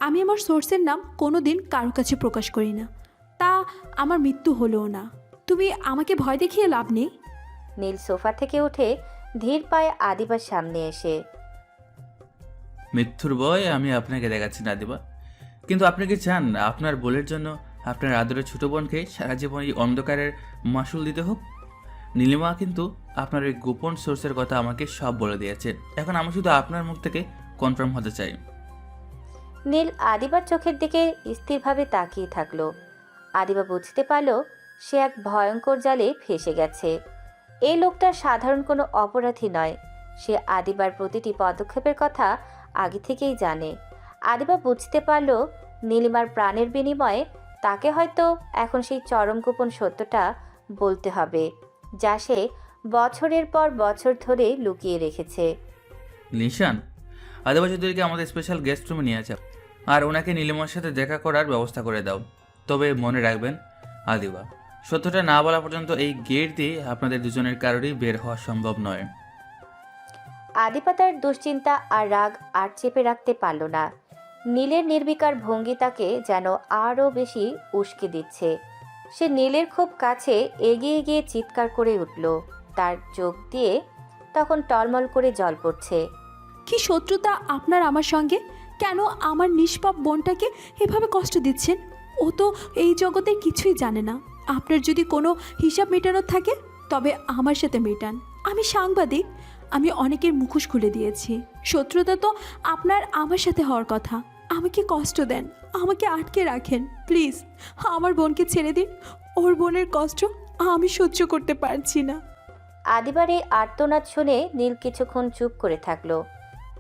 আমি আমার সোর্সের নাম কোনো দিন কারো কাছে প্রকাশ করি না। তা আমার মৃত্যু হলোও না। তুমি আমাকে ভয় দেখিয়ে লাভ নেই। নীল সোফা থেকে উঠে ধীর পায়ে আদিবার সামনে এসে, মৃত্যুর ভয় আমি আপনাকে দেখাচ্ছি না দিবা, কিন্তু আপনি কি চান আপনার ভুলের জন্য আপনার আদরের ছোট বোনকে সারা জীবন এই অন্ধকারের মাসুল দিতে হোক? নীলিমা কিন্তু আপনার এই গোপন সোর্সের কথা আমাকে সব বলে দিয়েছে। এখন আমি শুধু আপনার মুখ থেকে কনফার্ম হতে চাই। নীল আদিবার চোখের দিকে স্থিরভাবে তাকিয়ে থাকলো। আদিবা বুঝতে পারল সে এক ভয়ঙ্কর জালে ফেসে গেছে। এই লোকটা সাধারণ কোনো অপরাধী নয়। সে আদিবার প্রতিটি পদক্ষেপের কথা আগে থেকেই জানে। আদিবা বুঝতে পারল নীলিমার প্রাণের বিনিময়ে তাকে হয়তো এখন সেই চরম গোপন সত্যটা বলতে হবে, যা সে বছরের পর বছর ধরে লুকিয়ে রেখেছে। নিশান, আদিবা চৌধুরীকে আমাদের স্পেশাল গেস্ট রুমে নিয়ে যাও আর ওনাকে নীলিমার সাথে দেখা করার ব্যবস্থা করে দাও। তবে মনে রাখবেন আদিবা, সত্যটা না বলা পর্যন্ত এই গেট দিয়ে আপনাদের দুজনের কারোরই বের হওয়া সম্ভব নয়। আদিবা তার দুশ্চিন্তা আর রাগ আর চেপে রাখতে পারল না। নীলের নির্বিকার ভঙ্গি তাকে যেন আরও বেশি উস্কে দিচ্ছে। সে নীলের খুব কাছে এগিয়ে গিয়ে চিৎকার করে উঠল। তার চোখ দিয়ে তখন টলমল করে জল পড়ছে। কি শত্রুতা আপনার আমার সঙ্গে? কেন আমার নিষ্পাপ বোনটাকে এভাবে কষ্ট দিচ্ছেন? ও তো এই জগতে কিছুই জানে না। আপনার যদি কোনো হিসাব মেটানোর থাকে তবে আমার সাথে মেটান। আমি সাংবাদিক, আমি অনেকের মুখোশ খুলে দিয়েছি। শত্রুতা তো আপনার আমার সাথে হওয়ার কথা। আমাকে কষ্ট দেন, আমাকে আটকে রাখেন প্লিজ। আমার বোনকে ছেড়ে দিন। ওর বোনের কষ্ট আমি সহ্য করতে পারছি না। আদিবার এই আর্তনাদ শুনে নীল কিছুক্ষণ চুপ করে থাকলো।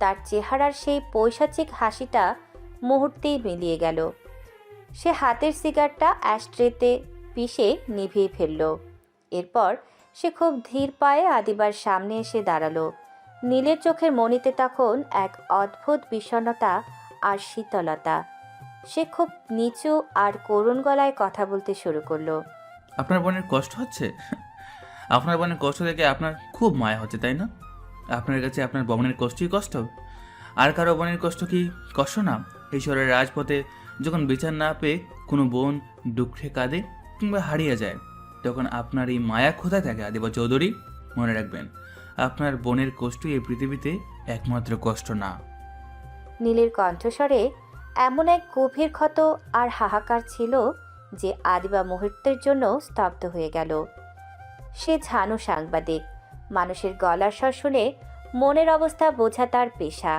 তার চেহারার সেই পৈশাচিক হাসিটা মুহূর্তেই মিলিয়ে গেল। সে হাতের সিগারটা অ্যাশট্রেতে পিষে নিভিয়ে ফেলল। এরপর সে খুব ধীর পায়ে আদিবার সামনে এসে দাঁড়ালো। নীলের চোখের মণিতে তখন এক অদ্ভুত বিষণ্ণতা আর শীতলতা। সে খুব নিচু আর করুণ গলায় কথা বলতে শুরু করলো। আপনার বোনের কষ্ট হচ্ছে? আপনার বোনের কষ্ট দেখে আপনার খুব মায়া হচ্ছে, তাই না? আপনার কাছে আপনার বোনের কষ্টই কষ্ট। আর কারো বোনের কষ্ট কি কষ্ট না? এই শহরের রাজপথে যখন বিচার না পেয়ে কোনো বোন দুঃখে কাঁদে কিংবা হারিয়ে যায়, তখন আপনার এই মায়া কোথায় থাকে আদিবা চৌধুরী? মনে রাখবেন, আপনার বোনের কষ্টই এই পৃথিবীতে একমাত্র কষ্ট না। নীলের কণ্ঠস্বরে এমন এক গভীর ক্ষত আর হাহাকার ছিল যে আদিবা মুহূর্তের জন্য স্তব্ধ হয়ে গেল। সে ঝানু সাংবাদিক, মানুষের গলার স্বর শুনে মনের অবস্থা বোঝা তার পেশা।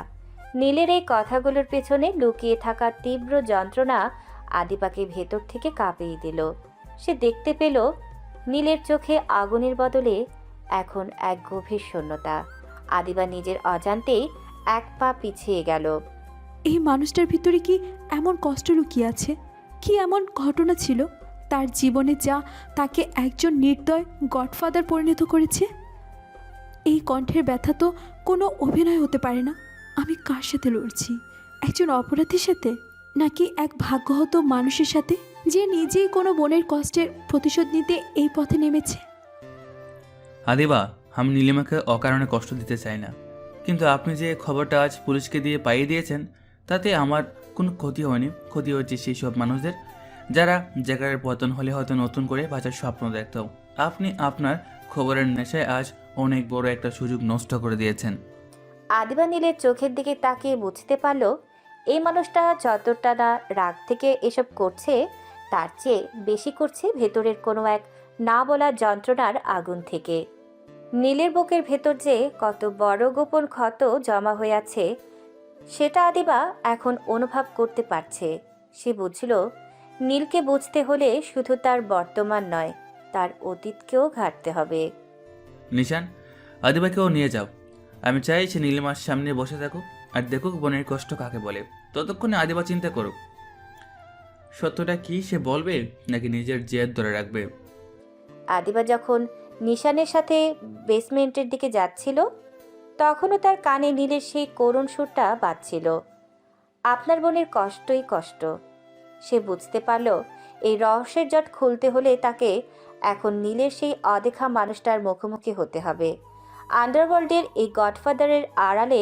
নীলের এই কথাগুলোর পেছনে লুকিয়ে থাকা তীব্র যন্ত্রণা আদিবাকে ভেতর থেকে কাঁপিয়ে দিল। সে দেখতে পেল নীলের চোখে আগুনের বদলে এখন এক গভীর শূন্যতা। আদিবা নিজের অজান্তেই এক পা পিছিয়ে গেল। এই মানুষটার ভিতরে কি এমন কষ্ট লুকিয়ে আছে? কি এমন ঘটনা ছিল তার জীবনে যা তাকে একজন নির্দয় গডফাদার পরিণত করেছে? এই কণ্ঠের ব্যথা তো কোনো অভিনয় হতে পারে না। আমি কার সাথে লড়ছি? একজন অপরাধীর সাথে, নাকি এক ভাগ্যহত মানুষের সাথে যে নিজেই কোনো বোনের কষ্টের প্রতিশোধ নিতে এই পথে নেমেছে? আদিবা, আমি নীলিমাকে অকারণে কষ্ট দিতে চাই না, কিন্তু আপনি যে খবরটা আজ পুলিশকে দিয়ে পাইয়ে দিয়েছেন তাতে আমার কোনো ক্ষতি হয়নি। ক্ষতি হচ্ছে সেই সব মানুষদের যারা জায়গার পতন হলে হয়তো নতুন করে বাঁচার স্বপ্ন দেখত। আপনি আপনার খবরের নেশায় আজ অনেক বড় একটা সুযোগ নষ্ট করে দিয়েছেন। আদিবা নীলের চোখের দিকে তাকিয়ে বুঝতে পারল এই মানুষটা যতটা না রাগ থেকে এসব করছে তার চেয়ে বেশি করছে ভেতরের কোনো এক না বলা যন্ত্রণার আগুন থেকে। নীলের বুকের ভেতর যে কত বড় গোপন ক্ষত জমা হয়ে আছে সেটা আদিবা এখন অনুভব করতে পারছে। সে বুঝল নীলকে বুঝতে হলে শুধু তার বর্তমান নয়, তার অতীতকেও ঘাঁটতে হবে। নিশান, আদিবাকেও নিয়ে যাও। আমি চাই সে নীলিমার সামনে বসে থাকুক আর দেখুক বোনের কষ্ট কাকে বলে। ততক্ষণে আদিবা চিন্তা করুক সত্যটা কি সে বলবে নাকি নিজের জেদ ধরে রাখবে। আদিবা যখন নিশানের সাথে বেসমেন্টের দিকে যাচ্ছিল তখনও তার কানে নীলের সেই করুণ সুরটা বাজছিল। আপনার বোনের কষ্টই কষ্ট। সে বুঝতে পারল এই রহস্যের জট খুলতে হলে তাকে এখন নীলের সেই অদেখা মানুষটার মুখোমুখি হতে হবে। আন্ডারওয়ার্ল্ডের এই গডফাদারের আড়ালে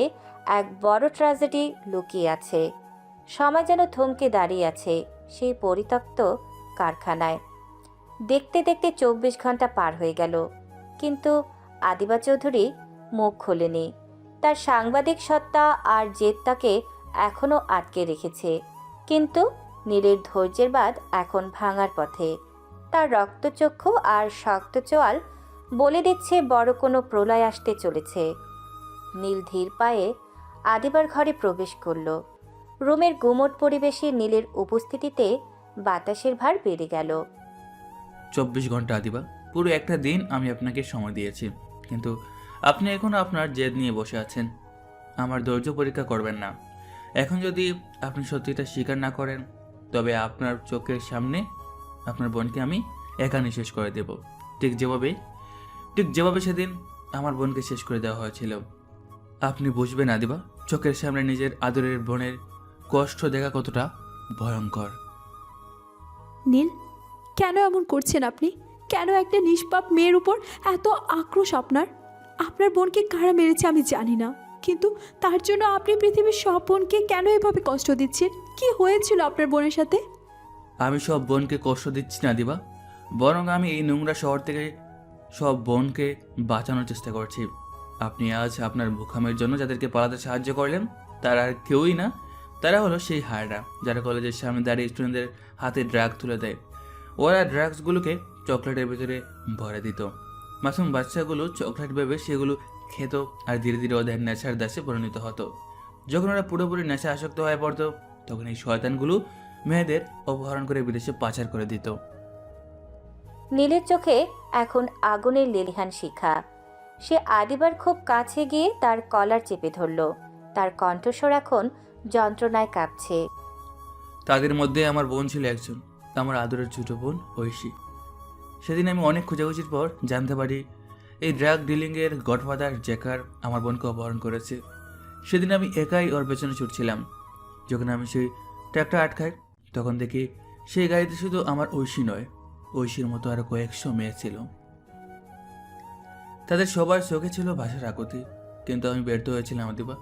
এক বড় ট্র্যাজেডি লুকিয়ে আছে। সময় যেন থমকে দাঁড়িয়ে আছে সেই পরিত্যক্ত কারখানায়। দেখতে দেখতে 24 ঘন্টা পার হয়ে গেল, কিন্তু আদিবা চৌধুরী মুখ খোলেনি। তার সাংবাদিক সত্তা আর জেদ তাকে এখনও আটকে রেখেছে, কিন্তু নীলের ধৈর্যের বাঁধ এখন ভাঙার পথে। তার রক্তচক্ষু আর শক্ত চোয়াল বলে দিচ্ছে বড় কোনো প্রলয় আসতে চলেছে। নীল ধীর পায়ে আদিবার ঘরে প্রবেশ করল। রুমের গুমট পরিবেশে নীলের উপস্থিতিতে বাতাসের ভার বেড়ে গেল। 24 ঘন্টা আদিবা, পুরো একটা দিন আমি আপনাকে সময় দিয়েছি, কিন্তু আপনি এখনও আপনার জেদ নিয়ে বসে আছেন। আমার ধৈর্য পরীক্ষা করবেন না। এখন যদি আপনি সত্যিটা স্বীকার না করেন তবে আপনার চোখের সামনে আপনার বোনকে আমি একা নিঃশেষ করে দেব, ঠিক যেভাবে সেদিন আমার বোনকে শেষ করে দেওয়া হয়েছিল। আপনি বুঝবেন আদিবা, চোখের সামনে নিজের আদরের বোনের কষ্ট দেখা কতটা ভয়ঙ্কর। নীল, কেন এমন করছেন আপনি? কেন একটা নিষ্পাপ মেয়ের উপর এত আক্রোশ আপনার? আপনার বোনকে কারা মেরেছে আমি জানি না, কিন্তু তার জন্য আপনি পৃথিবীর সব বোনকে কেন এভাবে কষ্ট দিচ্ছেন? কি হয়েছিল আপনার বোনের সাথে? আমি সব বোনকে কষ্ট দিচ্ছি না দিবা, বরং আমি এই নোংরা শহর থেকে সব বোনকে বাঁচানোর চেষ্টা করছি। আপনি আজ আপনার ভুখামের জন্য যাদেরকে পালাতে সাহায্য করলেন তারা আর কেউই না, তারা হলো সেই হায়রা যারা কলেজের সামনে দাঁড়িয়ে স্টুডেন্টদের হাতে ড্রাগ তুলে দেয়। ওরা ড্রাগসগুলোকে চকলেটের ভেতরে ভরে দিত। মাসুম বাচ্চাগুলো চকলেট ভেবে সেগুলো খেত আর ধীরে ধীরে ওদের নেশার দাসে পরিণত হতো। যখন ওরা পুরোপুরি নেশা আসক্ত হয়ে পড়তো তখন এই শয়তানগুলো মেয়েদের অপহরণ করে বিদেশে পাচার করে দিত। নীলের চোখে এখন আগুনের লেলিহান শিখা। সে আদিবার খুব কাছে গিয়ে তার কলার চেপে ধরল। তার কণ্ঠস্বর এখন যন্ত্রণায় কাঁপছে। তাদের মধ্যে আমার বোন ছিল একজন, আমার আদরের ছোট বোন ঐশী। সেদিন আমি অনেক খোঁজাখুঁজির পর জানতে পারি এই ড্রাগ ডিলিংয়ের গডফাদার জ্যাকার আমার বোনকে অপহরণ করেছে। সেদিন আমি একাই ওর পেছনে ছুটছিলাম। যখন আমি সেই ট্র্যাকটা আটকাই তখন দেখি সেই গাড়িতে শুধু আমার ঐশী নয়, ঐশীর মতো আরো কয়েকশো মেয়ে ছিল। তাদের সবার চোখে ছিল ভাষার আকুতি, কিন্তু আমি ব্যর্থ হয়েছিলাম আদিবা।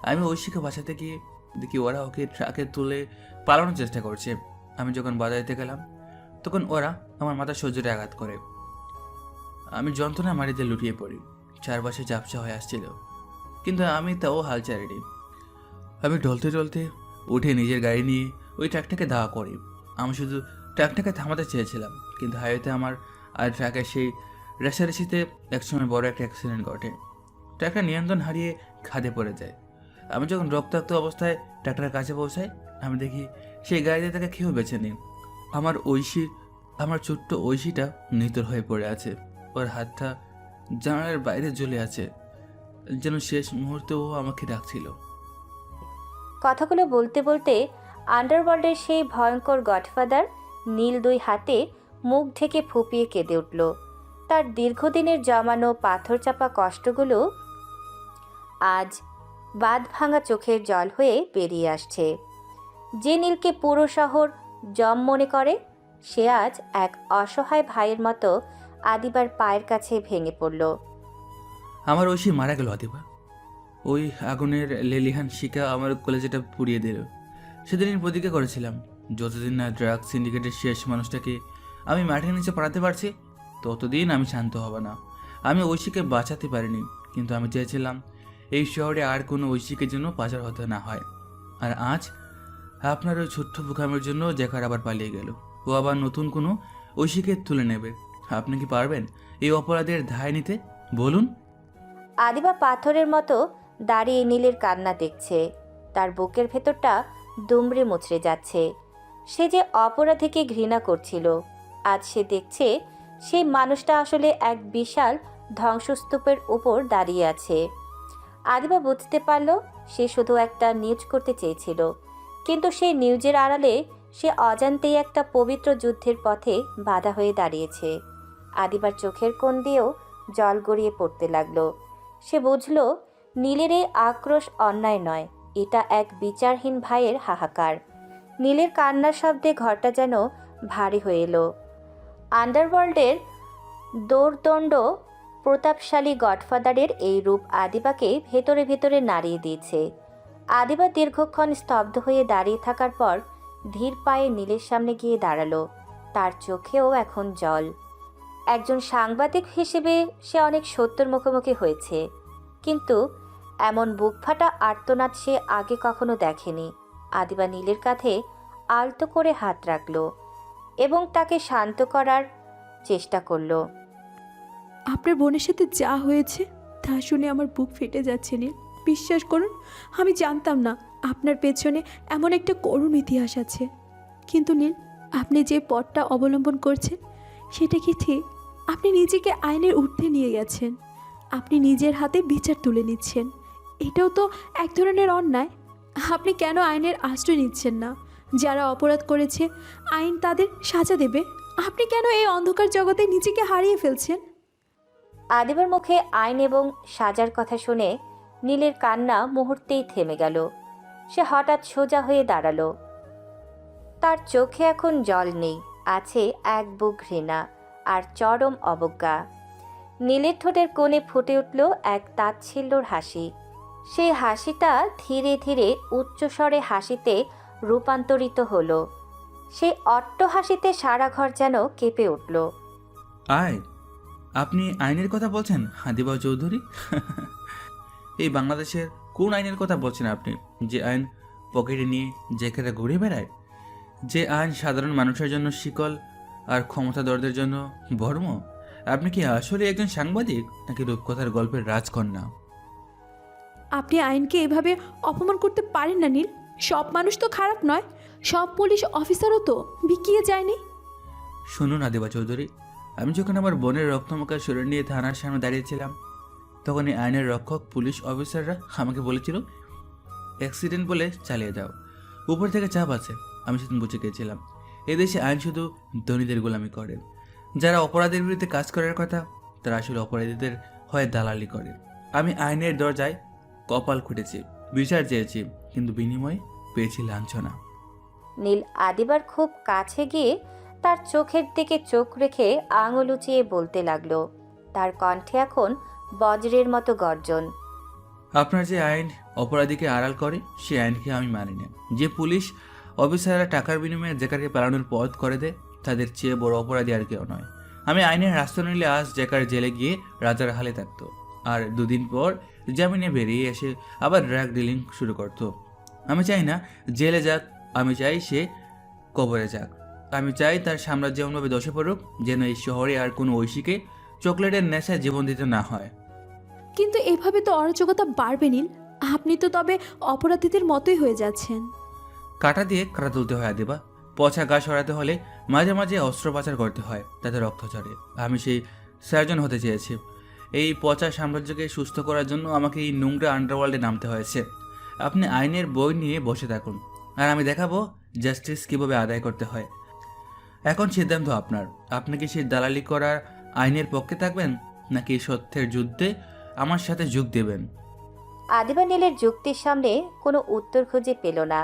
আমি ঐশীকে বাঁচাতে গিয়ে দেখি ওরা ওকে ট্রাকে তুলে পালানোর চেষ্টা করছে। আমি যখন বাজাইতে গেলাম তখন ওরা আমার মাথা সহ্যে আঘাত করে। আমি যন্ত্রণা মাটিতে লুটিয়ে পড়ি। চারপাশে ঝাপসা হয়ে আসছিল, কিন্তু আমি তাও হাল ছাড়িনি। আমি ঢলতে ঢলতে উঠে নিজের গাড়ি নিয়ে ওই ট্রাকটাকে ধাওয়া করি। আমি শুধু ট্রাকটাকে থামাতে চেয়েছিলাম, কিন্তু হাইওয়েতে আমার আর ট্রাকের সেই রেষারেষিতে একসময় বড় একটা অ্যাক্সিডেন্ট ঘটে। ট্রাকটা নিয়ন্ত্রণ হারিয়ে খাদে পড়ে যায়। আমি যখন রক্তাক্ত অবস্থায় ট্রাকটার কাছে পৌঁছাই আমি দেখি সেই গাড়িতে তাকে কেউ বেছে নিন। আমার ছোট্ট ঐশীটা নিতর হয়ে পড়ে আছে। ওর হাতটা জানালার বাইরে ঝুলে আছে, যেন শেষ মুহূর্তেও আমাকে ডাকছিল। কথাগুলো বলতে বলতে আন্ডারওয়ার্ল্ডের সেই ভয়ঙ্কর গডফাদার নীল দুই হাতে মুখ ঢেকে ফুঁপিয়ে কেঁদে উঠল। তার দীর্ঘদিনের জমানো পাথর চাপা কষ্টগুলো আজ বাঁধ ভাঙা চোখের জল হয়ে বেরিয়ে আসছে। যে নীলকে পুরো শহর জম মনে করে সে আজ এক অসহায় ভাইয়ের মতো আদিবার পায়ের কাছে ভেঙে পড়ল। আমার ঐশী মারা গেল আদিবা। ওই আগুনের লেলিহান শিকা আমার কলেজেটা পুড়িয়ে দিল। সেদিনই প্রতিজ্ঞা করেছিলাম, যতদিন না ড্রাগ সিন্ডিকেটের শেষ মানুষটাকে আমি মাটির নিচে পড়াতে পারছি ততদিন আমি শান্ত হব না। আমি ঐশীকে বাঁচাতে পারিনি, কিন্তু আমি চেয়েছিলাম এই শহরে আর কোনো ঐশীকের জন্য পাচার হতে না হয়। আর আজ আপনার ওই ছোট্ট বোকামের জন্য জেকার আবার পালিয়ে গেল। ও আবার নতুন কোনো ঐশীকে তুলে নেবে। আপনি কি পারবেন এই অপরাধের দায় নিতে? বলুন। আদিবা পাথরের মতো দাঁড়িয়ে নীলের কান্না দেখছে। তার বুকের ভেতরটা দুমড়ে মুচড়ে যাচ্ছে। সে যে অপরাধীকে ঘৃণা করছিল, আজ সে দেখছে সেই মানুষটা আসলে এক বিশাল ধ্বংসস্তূপের উপর দাঁড়িয়ে আছে। আদিবা বুঝতে পারল সে শুধু একটা নিউজ করতে চেয়েছিল, কিন্তু সেই নিউজের আড়ালে সে অজান্তেই একটা পবিত্র যুদ্ধের পথে বাধা হয়ে দাঁড়িয়েছে। আদিবার চোখের কোণ দিয়েও জল গড়িয়ে পড়তে লাগলো। সে বুঝল নীলের এই আক্রোশ অন্যায় নয়, এটা এক বিচারহীন ভাইয়ের হাহাকার। নীলের কান্নার শব্দে ঘরটা যেন ভারী হয়ে এলো। আন্ডারওয়ার্ল্ডের দৌর্দণ্ড প্রতাপশালী গডফাদারের এই রূপ আদিবাকে ভেতরে ভেতরে নাড়িয়ে দিয়েছে। আদিবা দীর্ঘক্ষণ স্তব্ধ হয়ে দাঁড়িয়ে থাকার পর ধীর পায়ে নীলের সামনে গিয়ে দাঁড়ালো। তার চোখেও এখন জল। একজন সাংবাদিক হিসেবে সে অনেক সত্যের মুখোমুখি হয়েছে, কিন্তু এমন বুকফাটা আর্তনাদ সে আগে কখনো দেখেনি। আদিবা নীলের কাঁধে আলতো করে হাত রাখল এবং তাকে শান্ত করার চেষ্টা করল। আপনার বোনের সাথে যা হয়েছে তা শুনে আমার বুক ফেটে যাচ্ছে নীল। বিশ্বাস করুন, আমি জানতাম না আপনার পেছনে এমন একটা করুণ ইতিহাস আছে। কিন্তু নীল, আপনি যে পথটা অবলম্বন করছেন সেটা কি ঠিক? আপনি নিজেকে আইনের ঊর্ধ্বে নিয়ে গেছেন। আপনি নিজের হাতে বিচার তুলে নিচ্ছেন। এটাও তো এক ধরনের অন্যায়। আপনি কেন আইনের আশ্রয় নিচ্ছেন না? যারা অপরাধ করেছে আইন তাদের সাজা দেবে। আপনি কেন এই অন্ধকার জগতে নিজেকে হারিয়ে ফেলছেন? আদিবার মুখে আইন এবং সাজার কথা শুনে নীলের কান্না মুহূর্তেই থেমে গেল। সে হঠাৎ সোজা হয়ে দাঁড়ালো। তার চোখে এখন জল নেই, আছে এক বুক ঘৃণা আর চরম অবজ্ঞা। নীলের ঠোঁটের কোণে ফুটে উঠল এক তাচ্ছিল্যর হাসি। সেই হাসিটা ধীরে ধীরে উচ্চস্বরে হাসিতে রূপান্তরিত হলো। সেই অট্ট হাসিতে সারা ঘর যেন কেঁপে উঠল। আইন? আপনি আইনের কথা বলছেন আদিবা চৌধুরী? এই বাংলাদেশের কোন আইনের কথা বলছেন আপনি, যে আইন পকেটে নিয়ে যেখানে ঘুরে বেড়ায়? যে আইন সাধারণ মানুষের জন্য শিকল আর ক্ষমতাধরদের জন্য বর্ম? আপনি কি আসলে একজন সাংবাদিক নাকি রূপকথার গল্পের রাজকন্যা? আপনি আইনকে এভাবে অপমান করতে পারেন না নীল। সব মানুষ তো খারাপ নয়, সব পুলিশ অফিসারও তো বিকিয়ে যায়নি। শুনুন আদিবা চৌধুরী, আমি যখন আমার বোনের রক্তমাখা শরীর নিয়ে থানার সামনে দাঁড়িয়েছিলাম, তখন এই আইনের রক্ষক পুলিশ অফিসাররা আমাকে বলেছিল অ্যাক্সিডেন্ট বলে চালিয়ে যাও, উপর থেকে চাপ আছে। আমি সেদিন বুঝে গিয়েছিলাম এদেশে আইন শুধু ধনীদের গোলামি করে। যারা অপরাধের বিরুদ্ধে কাজ করার কথা তারা আসলে অপরাধীদের হয়ে দালালি করে। আমি আইনের দরজায় কপাল খুঁটেছি, বিচার চেয়েছি, কিন্তু বিনিময়ে পেয়েছি লাঞ্ছনা। নীল আদিবার খুব কাছে গিয়ে তার চোখের দিকে চোখ রেখে আঙুল উঁচিয়ে বলতে লাগলো। তার কণ্ঠে এখন বজ্রের মতো গর্জন। আপনার যে আইন অপরাধীকে আড়াল করে সে আইনকে আমি মানি না। যে পুলিশ অফিসাররা টাকার বিনিময়ে জেকারকে পালানোর পথ করে দেয় তাদের চেয়ে বড় অপরাধী আর কেউ নয়। আমি আইনের রাস্তা নিলে আজ জেকার জেলে গিয়ে রাজার হালে থাকতো, আর দুদিন পর জামিনে বেরিয়ে এসে আবার ড্রাগ ডিলিং শুরু করতো। আমি চাই না জেলে যাক, আমি চাই সে কবরে যাক। আমি চাই তার সাম্রাজ্য এমনভাবে দশে পড়ুক যেন এই শহরে আর কোনো ঐশীকে চকলেটের নেশায় জীবন দিতে না হয়। কিন্তু এভাবে তো অরাজকতা বাড়বে নীল। আপনি তো তবে অপরাধীদের মতোই হয়ে যাচ্ছেন। কাঁটা দিয়ে কাঁটা তুলতে হয় আদিবা। পচা গা সরাতে হলে মাঝে মাঝে অস্ত্রোপচার করতে হয়, তাতে রক্ত ঝরে। আমি সেই সার্জন হতে চেয়েছি। এই পচা সাম্রাজ্যকে সুস্থ করার জন্য আমাকে এই নোংরা আন্ডারওয়ার্ল্ডে নামতে হয়েছে। আপনি আইনের বই নিয়ে বসে থাকুন, আর আমি দেখাবো জাস্টিস কীভাবে আদায় করতে হয়। এখন সিদ্ধান্ত আপনার। আপনি কি সেই দালালি করার আইনের পক্ষে থাকবেন, নাকি এই সত্যের যুদ্ধে আমার সাথে যোগ দেবেন? আদিবা নীলের যুক্তির সামনে কোনো উত্তর খুঁজে পেল না।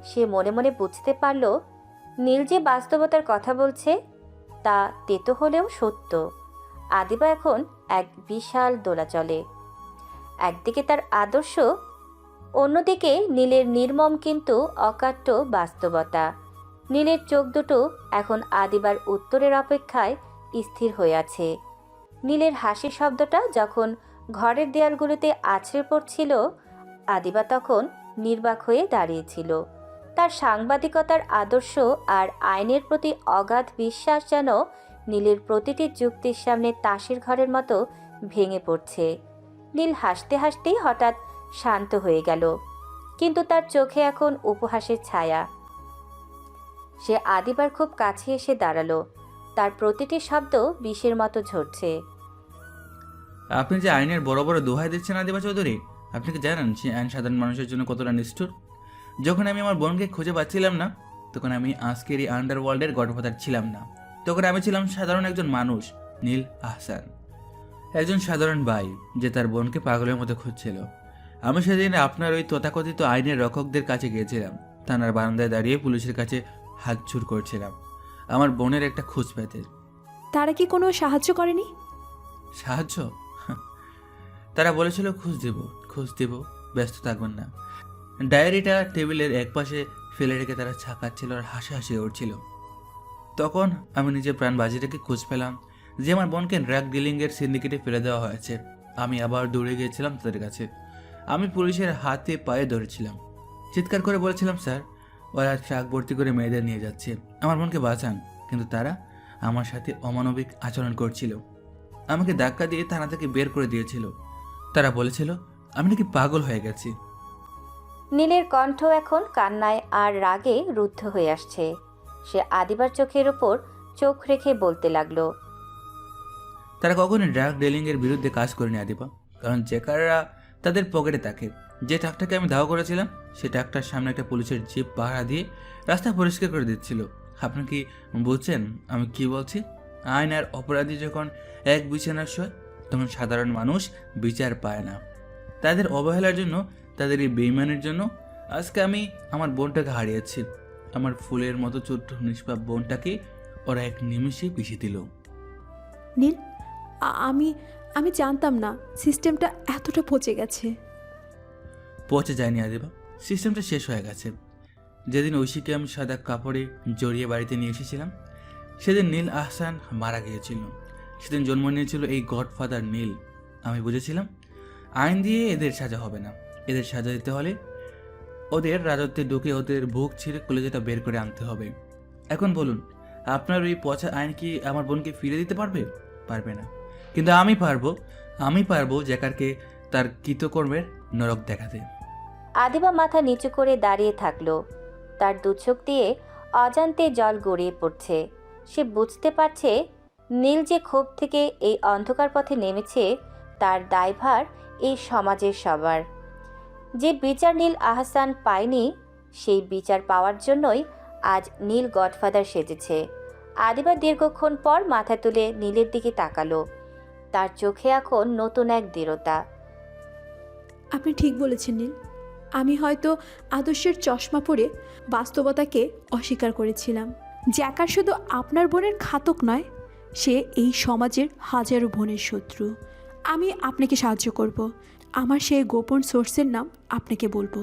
সে মনে মনে বুঝতে পারল নীল যে বাস্তবতার কথা বলছে তা তেতো হলেও সত্য। আদিবা এখন এক বিশাল দোলাচলে। একদিকে তার আদর্শ, অন্যদিকে নীলের নির্মম কিন্তু অকাট্য বাস্তবতা। নীলের চোখ দুটো এখন আদিবার উত্তরের অপেক্ষায় স্থির হয়ে আছে। নীলের হাসির শব্দটা যখন ঘরের দেয়ালগুলোতে আছড়ে পড়ছিল, আদিবা তখন নির্বাক হয়ে দাঁড়িয়েছিল। তার সাংবাদিকতার আদর্শ আর আইনের প্রতি অগাধ বিশ্বাস যেন নীলের প্রতিটি যুক্তির সামনে তাসের ঘরের মতো ভেঙে পড়ছে। নীল হাসতে হাসতেই হঠাৎ শান্ত হয়ে গেল, কিন্তু তার চোখে এখন উপহাসের ছায়া। সে আদিবার খুব কাছে এসে দাঁড়ালো, তার প্রতিটি শব্দ বিষের মতো ঝরছে। আপনি যে আইনের বড় বড় দোহাই দিচ্ছেন আদিবা চৌধুরী, আপনি কি জানেন সে আইন সাধারণ মানুষের জন্য কতটা নিষ্ঠুর? যখন আমি আমার বোনকে খুঁজে পাচ্ছিলাম না, তখন আমি আজকের এই আন্ডারওয়ার্ল্ডের গডফাদার ছিলাম না। তখন আমি ছিলাম সাধারণ একজন মানুষ, নীল আহসান, একজন সাধারণ ভাই যে তার বোনকে পাগলের মতো খুঁজছিল। আমি সেদিন আপনার ওই তথাকথিত আইনের রক্ষকদের কাছে গিয়েছিলাম। থানার বারান্দায় দাঁড়িয়ে পুলিশের কাছে হাত ছুড় করছিলাম আমার বোনের একটা খোঁজ পেতে। তারা কি কোনো সাহায্য করেনি? সাহায্য? তারা বলেছিল খোঁজ দেব, ব্যস্ত থাকবেন না। ডায়েরিটা টেবিলের একপাশে ফেলে রেখে তারা ছাকাচ্ছিল আর হাসি উঠছিল। তখন আমি নিজের প্রাণ বাজি রেখে খোঁজ পেলাম যে আমার বোনকে ড্রাগ ডিলিংয়ের সিন্ডিকেটে ফেলে দেওয়া হয়েছে। আমি আবার দৌড়ে গিয়েছিলাম তাদের কাছে। আমি পুলিশের হাতে পায়ে ধরেছিলাম, চিৎকার করে বলেছিলাম, স্যার, ওরা ট্রাক ভর্তি করে মেয়েদের নিয়ে যাচ্ছে, আমার বোনকে বাঁচান। কিন্তু তারা আমার সাথে অমানবিক আচরণ করছিল, আমাকে ধাক্কা দিয়ে থানা থেকে বের করে দিয়েছিল। তারা বলেছিল আমি নাকি পাগল হয়ে গেছি। নীলের কণ্ঠ এখন কান্নায় আর রাগে রুদ্ধ হয়ে আসছে। সে আদিবার চোখের ওপর চোখ রেখে বলতে লাগলো, তারা কখনোই ড্রাগ ডিলিংয়ের বিরুদ্ধে কাজ করেনি আদিবা, কারণ জেকাররা তাদের পকেটে থাকে। যে ট্রাকটাকে আমি ধাওয়া করেছিলাম, সে ট্রাকটার সামনে একটা পুলিশের জিপ পাহারা দিয়ে রাস্তা পরিষ্কার করে দিচ্ছিল। আপনি কি বুঝছেন আমি কি বলছি? আইন আর অপরাধী যখন এক বিছানার শোয়, তখন সাধারণ মানুষ বিচার পায় না। তাদের অবহেলার জন্য, তাদের এই বেইমানের জন্য আজকে আমি আমার বোনটাকে হারিয়েছি। আমার ফুলের মতো ছোট্ট নিষ্পাপ বোনটাকে ওরা এক নিমিষে পিষে দিল। নীল, আমি আমি জানতাম না সিস্টেমটা এতটা পচে গেছে। পচে যায়নি আদিবা, সিস্টেমটা শেষ হয়ে গেছে। যেদিন ঐশীকে আমি সাদা কাপড়ে জড়িয়ে বাড়িতে নিয়ে এসেছিলাম, সেদিন নীল আহসান মারা গিয়েছিল। সেদিন জন্ম নিয়েছিল এই গডফাদার নীল। আমি বুঝেছিলাম আইন দিয়ে এদের সাজা হবে না, এদের সাজা দিতে হলে ওদের রাজত্বে ঢুকে ওদের বুক ছিঁড়ে কলেজেটা বের করে আনতে হবে। এখন বলুন, আপনার ওই পচা আইন কি আমার বোনকে ফিরে দিতে পারবে? পারবে না। কিন্তু আমি পারবো জ্যাকারকে তার কৃতকর্মের নরক দেখাতে। আদিবা মাথা নিচু করে দাঁড়িয়ে থাকলো। তার দু চোখ দিয়ে অজান্তে জল গড়িয়ে পড়ছে। সে বুঝতে পারছে নীল যে ক্ষোভ থেকে এই অন্ধকার পথে নেমেছে, তার দায়ভার এই সমাজের সবার। যে বিচার নীল আহসান পায়নি, সেই বিচার পাওয়ার জন্যই আজ নীল গডফাদার সেজেছে। আদিবা দীর্ঘক্ষণ পর মাথা তুলে নীলের দিকে তাকালো। তার চোখে এখন নতুন এক দৃঢ়তা। আপনি ঠিক বলেছেন নীল, আমি হয়তো আদর্শের চশমা পরে বাস্তবতাকে অস্বীকার করেছিলাম। জ্যাকার শুধু আপনার বোনের ঘাতক নয়, সে এই সমাজের হাজারো বোনের শত্রু। আমি আপনাকে সাহায্য করব। আমার সেই গোপন সোর্সের নাম আপনাকে বলবো।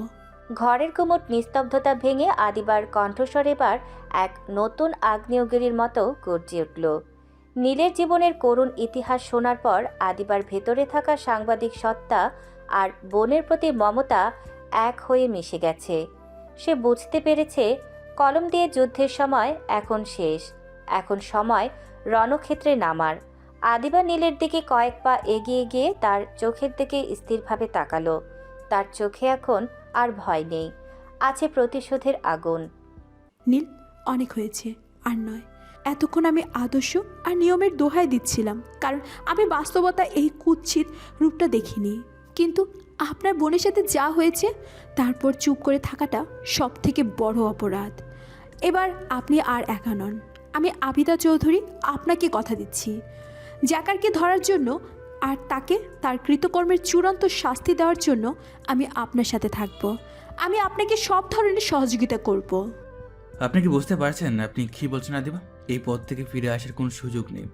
ঘরের কুমুট নিস্তব্ধতা ভেঙে আদিবার কণ্ঠস্বর এবার এক নতুন আগ্নেয়গিরির মতো গর্জে উঠল। নীলের জীবনের করুণ ইতিহাস শোনার পর আদিবার ভেতরে থাকা সাংবাদিক সত্তা আর বোনের প্রতি মমতা এক হয়ে মিশে গেছে। সে বুঝতে পেরেছে কলম দিয়ে যুদ্ধের সময় এখন শেষ, এখন সময় রণক্ষেত্রে নামার। আদিবা নীলের দিকে কয়েক পা এগিয়ে গিয়ে তার চোখের দিকে স্থিরভাবে তাকালো। তার চোখে এখন আর ভয় নেই, আছে প্রতিশোধের আগুন। নীল, অনেক হয়েছে, আর নয়। এতক্ষণ আমি আদর্শ আর নিয়মের দোহাই দিচ্ছিলাম, কারণ আমি বাস্তবতা এই কুৎসিত রূপটা দেখিনি। কিন্তু আপনার বোনের সাথে যা হয়েছে, তারপর চুপ করে থাকাটা সব থেকে বড় অপরাধ। এবার আপনি আর একা নন। আমি আবিদা চৌধুরী আপনাকে কথা দিচ্ছি, জ্যাকারকে ধরার জন্য আর তাকে তার কৃতকর্মের চূড়ান্ত শাস্তি দেওয়ার জন্য আমি আপনার সাথে থাকব। আমি আপনাকে সব ধরনের সহযোগিতা করব। আপনি কি বুঝতে পারছেন আপনি কি বলছেন আদিবা? এই পথ থেকে ফিরে আসার কোনো সুযোগ নেই।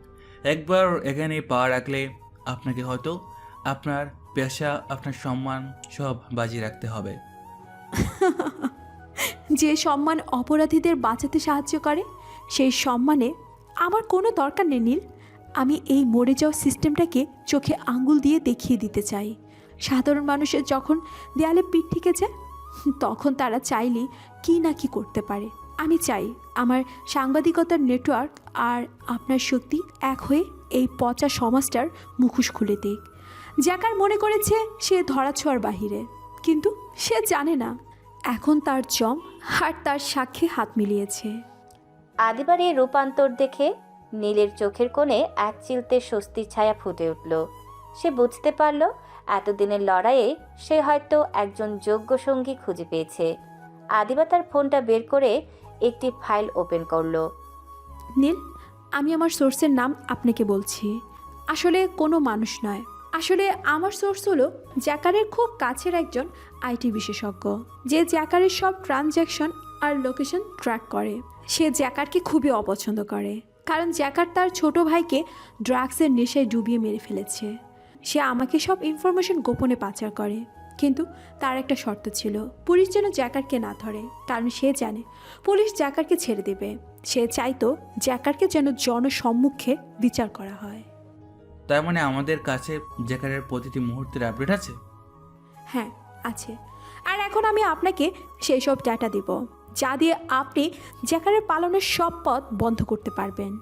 একবার এখানে পা রাখলে আপনাকে হয়তো আপনার পেশা, আপনার সম্মান সব বাজি রাখতে হবে। যে সম্মান অপরাধীদের বাঁচাতে সাহায্য করে, সেই সম্মানে আমার কোনো দরকার নেই নীল। আমি এই মরে যাওয়া সিস্টেমটাকে চোখে আঙ্গুল দিয়ে দেখিয়ে দিতে চাই। সাধারণ মানুষের যখন দেয়ালে পিঠ থেকে যায়, তখন তারা চাইলেই কি না কি করতে পারে। আমি চাই আমার সাংবাদিকতার নেটওয়ার্ক আর আপনার শক্তি এক হয়ে এই পচা সমাজটার মুখোশ খুলে দিক। জ্যাকার মনে করেছে সে ধরাছোঁয়ার বাহিরে, কিন্তু সে জানে না এখন তার জম আর তার সাক্ষী হাত মিলিয়েছে। আদিবার এই রূপান্তর দেখে নীলের চোখের কোণে এক চিলতে স্বস্তির ছায়া ফুটে উঠল। সে বুঝতে পারল এতদিনের লড়াইয়ে সে হয়তো একজন যোগ্য সঙ্গী খুঁজে পেয়েছে। আদিবা তার ফোনটা বের করে একটি ফাইল ওপেন করলো। নীল, আমি আমার সোর্সের নাম আপনাকে বলছি। আসলে কোনো মানুষ নয়, আসলে আমার সোর্স হলো জ্যাকারের খুব কাছের একজন আইটি বিশেষজ্ঞ, যে জ্যাকারের সব ট্রানজ্যাকশন আর লোকেশন ট্র্যাক করে। সে জ্যাকারকে খুবই অপছন্দ করে, কারণ জ্যাকার তার ছোট ভাইকে ড্রাগসের নেশায় ডুবিয়ে মেরে ফেলেছে। সে আমাকে সব ইনফরমেশন গোপনে পাচার করে, কিন্তু তার একটা শর্ত ছিল, পুলিশ যেন জ্যাকারকে না ধরে, কারণ সে জানে পুলিশ জ্যাকারকে ছেড়ে দেবে। সে চাইতো জ্যাকারকে যেন জনসম্মুখে বিচার করা হয়। তার মানে আমাদের কাছে জ্যাকারের প্রতিটি মুহূর্তের আপডেট আছে। হ্যাঁ, আছে। আর এখন আমি আপনাকে সেই সব ডাটা দেব, যা দিয়ে আপনি জ্যাকারের পালনের সব পথ বন্ধ করতে পারবেন।